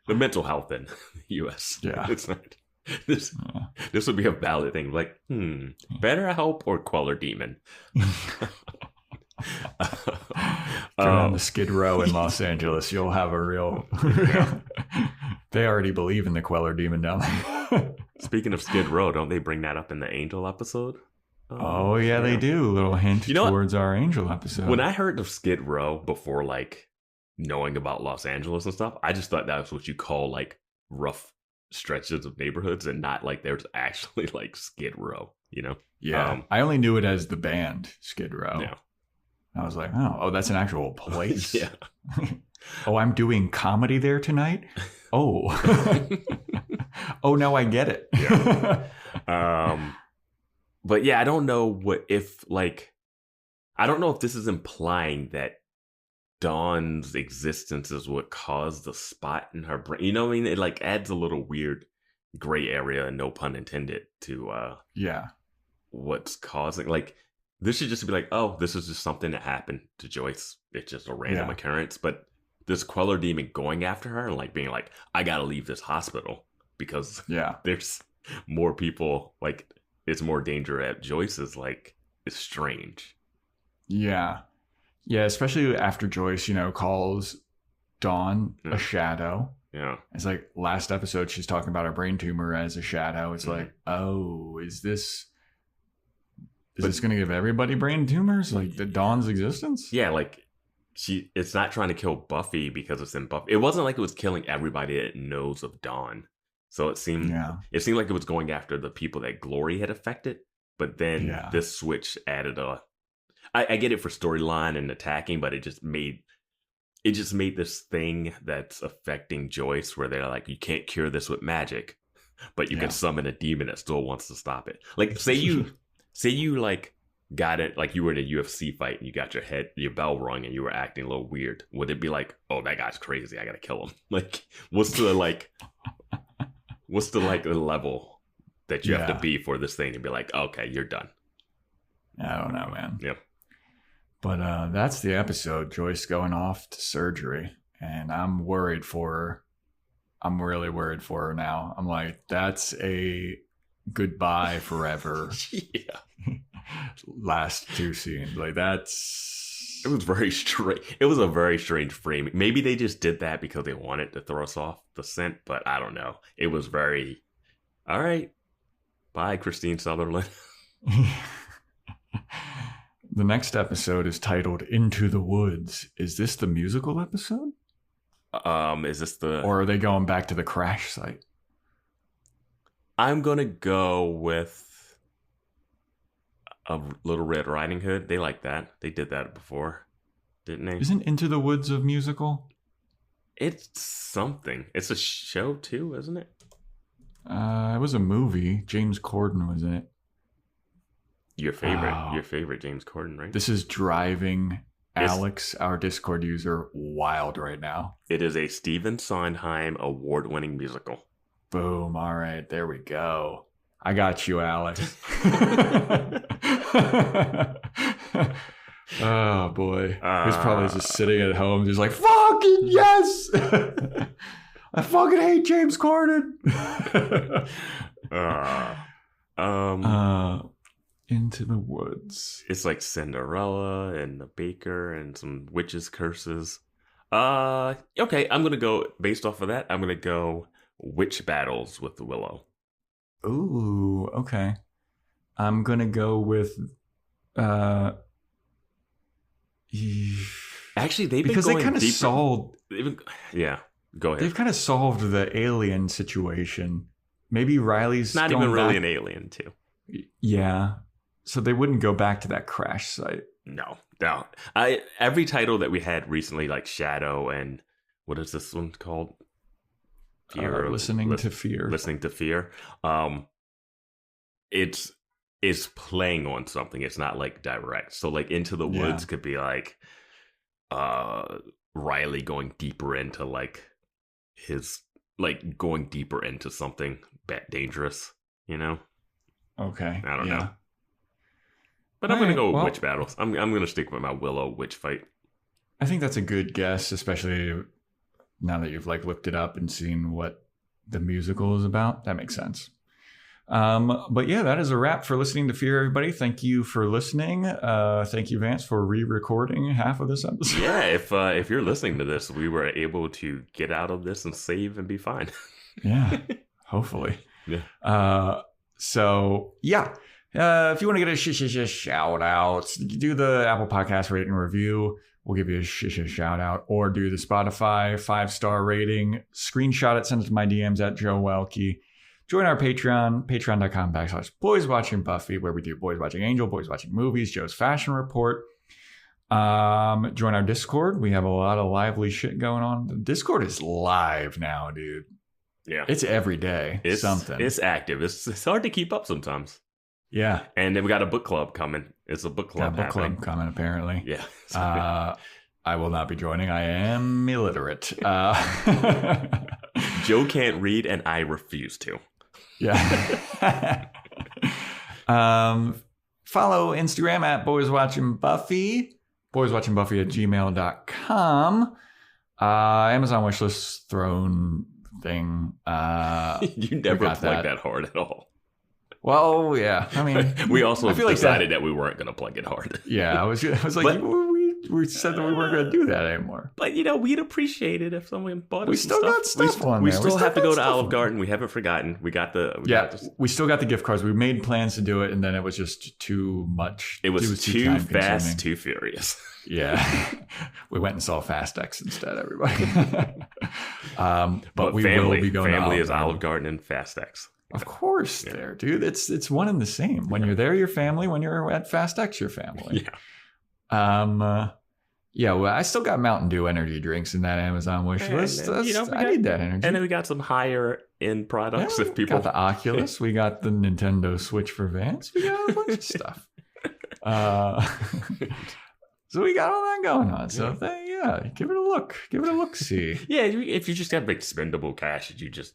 The mental health in the U.S. Yeah, it's not. This would be a valid thing. Like, better help or Queller demon? Go on the Skid Row in Los Angeles. You'll have a real. They already believe in the Queller demon down there. Speaking of Skid Row, don't they bring that up in the Angel episode? Oh yeah, they do. A little hint towards our Angel episode. When I heard of Skid Row before, like knowing about Los Angeles and stuff, I just thought that was what you call like rough stretches of neighborhoods, and not like there's actually like Skid Row, you know? Yeah, I only knew it as the band Skid Row. Yeah. I was like, oh, that's an actual place. Yeah. Oh, I'm doing comedy there tonight. Oh, oh, now I get it. Yeah. But yeah, I don't know if this is implying that Dawn's existence is what caused the spot in her brain. You know what I mean? It like adds a little weird gray area, and no pun intended, to what's causing. Like, this should just be like, oh, this is just something that happened to Joyce. It's just a random occurrence. But this Queller demon going after her and like being like, I gotta leave this hospital because there's more people, like it's more danger at Joyce is like, it's strange. Yeah. Yeah, especially after Joyce, calls Dawn a shadow. Yeah. It's like last episode, she's talking about her brain tumor as a shadow. It's like, oh, is this going to give everybody brain tumors? Like the Dawn's existence? Yeah, like it's not trying to kill Buffy because it's in Buffy. It wasn't like it was killing everybody that knows of Dawn. So it seemed like it was going after the people that Glory had affected. But then this switch added I get it for storyline and attacking, but it just made this thing that's affecting Joyce where they're like, you can't cure this with magic, but you can summon a demon that still wants to stop it. Like, say you like got it, like you were in a UFC fight and you got your bell rung and you were acting a little weird. Would it be like, oh, that guy's crazy, I gotta kill him? Like, what's the level that you have to be for this thing to be like, okay, you're done? I don't know, man. Yep. But that's the episode. Joyce going off to surgery, and I'm worried for her. I'm really worried for her now. I'm like, that's a goodbye forever. Last two scenes, like that's. It was very strange. It was a very strange frame. Maybe they just did that because they wanted to throw us off the scent, but I don't know. It was very. All right, bye, Christine Sutherland. The next episode is titled Into the Woods. Is this the musical episode? Is this the... Or are they going back to the crash site? I'm going to go with a Little Red Riding Hood. They like that. They did that before, didn't they? Isn't Into the Woods a musical? It's something. It's a show too, isn't it? It was a movie. James Corden was in it. Your favorite James Corden, right? This is driving Alex, our Discord user, wild right now. It is a Stephen Sondheim award-winning musical. Boom. All right. There we go. I got you, Alex. Oh, boy. He's probably just sitting at home just like, fucking yes! I fucking hate James Corden. Into the Woods. It's like Cinderella and the baker and some witches' curses. Okay, I'm gonna go based off of that. I'm gonna go witch battles with the Willow. Ooh, okay. I'm gonna go with. Actually, they've been because going they kind of solved. Yeah, go ahead. They've kind of solved the alien situation. Maybe Riley's not even really an alien, too. Yeah. So they wouldn't go back to that crash site. No. Every title that we had recently, like Shadow and what is this one called? Fear. Listening to Fear. Listening to Fear. It's playing on something. It's not like direct. So like Into the Woods could be like Riley going deeper into like his like going deeper into something dangerous, you know? Okay. I don't know. But I'm going to go with witch battles. I'm going to stick with my Willow witch fight. I think that's a good guess, especially now that you've like looked it up and seen what the musical is about. That makes sense. But yeah, that is a wrap for listening to Fear, everybody. Thank you for listening. Thank you, Vance, for re-recording half of this episode. Yeah, if you're listening to this, we were able to get out of this and save and be fine. Yeah, hopefully. Yeah. So yeah. If you want to get a shout out, do the Apple Podcast rating review. We'll give you a shout out, or do the Spotify 5-star rating. Screenshot it, send it to my DMs at Joe Welke. Join our Patreon, patreon.com/Boys Watching Buffy, where we do Boys Watching Angel, Boys Watching Movies, Joe's Fashion Report. Join our Discord. We have a lot of lively shit going on. The Discord is live now, dude. Yeah. It's every day. It's something. It's active. It's hard to keep up sometimes. Yeah. And then we got a book club coming. It's a book club happening. Club coming, apparently. Yeah. I will not be joining. I am illiterate. Joe can't read, and I refuse to. Yeah. Follow Instagram at Boys Watching Buffy. boyswatchingbuffy@gmail.com. Amazon wishlist throne thing. You never plug that hard at all. Well, yeah. I mean, we also decided that we weren't going to plug it hard. Yeah, I was like, we said that we weren't going to do that anymore. But we'd appreciate it if someone bought us. We still got stuff on there. We still have to go to Olive Garden. We haven't forgotten. We still got the gift cards. We made plans to do it, and then it was just too much. It was too fast, too furious. Yeah, we went and saw Fast X instead. Everybody. But we family, will be going family to is Olive Garden and Fast X. Of course, there, dude. It's one and the same. When you're there, you're family. When you're at Fast X, you're family. Yeah. Well, I still got Mountain Dew energy drinks in that Amazon wish list. I need that energy. And then we got some higher end products. Yeah, if people got the Oculus, we got the Nintendo Switch for Vance. We got a bunch of stuff. So we got all that going on. So give it a look. Give it a look. See. Yeah, if you just have expendable cash that you just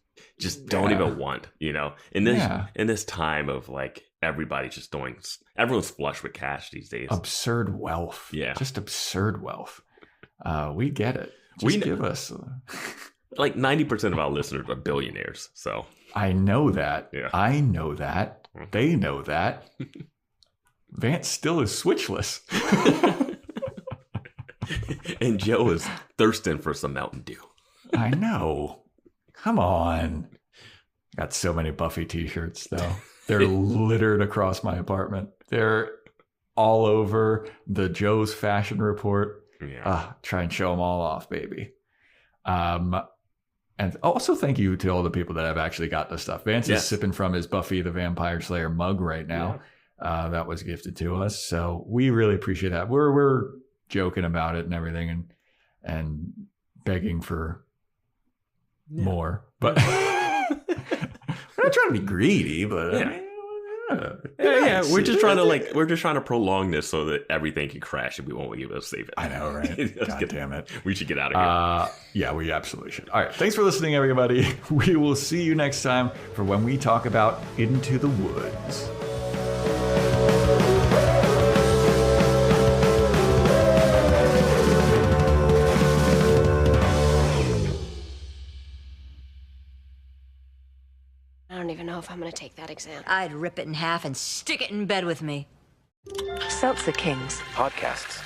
don't even want, in this time of like everybody's flush with cash these days. Absurd wealth. Yeah, just absurd wealth. We get it. Give us like 90% of our listeners are billionaires. So I know that. Yeah. I know that. They know that. Vance still is switchless. And Joe is thirsting for some Mountain Dew. I know. Come on. Got so many Buffy t-shirts, though. They're littered across my apartment. They're all over the Joe's Fashion Report. Yeah. Try and show them all off, baby. And also thank you to all the people that have actually got this stuff. Vance is sipping from his Buffy the Vampire Slayer mug right now. Yeah. That was gifted to us. So we really appreciate that. We're joking about it and everything and begging for more. But we're not trying to be greedy, but we're just trying to prolong this so that everything can crash and we won't be able to save it. I know, right? God damn it. We should get out of here. Yeah, we absolutely should. All right. Thanks for listening, everybody. We will see you next time for when we talk about Into the Woods. I don't even know if I'm going to take that exam. I'd rip it in half and stick it in bed with me. Seltzer Kings podcasts.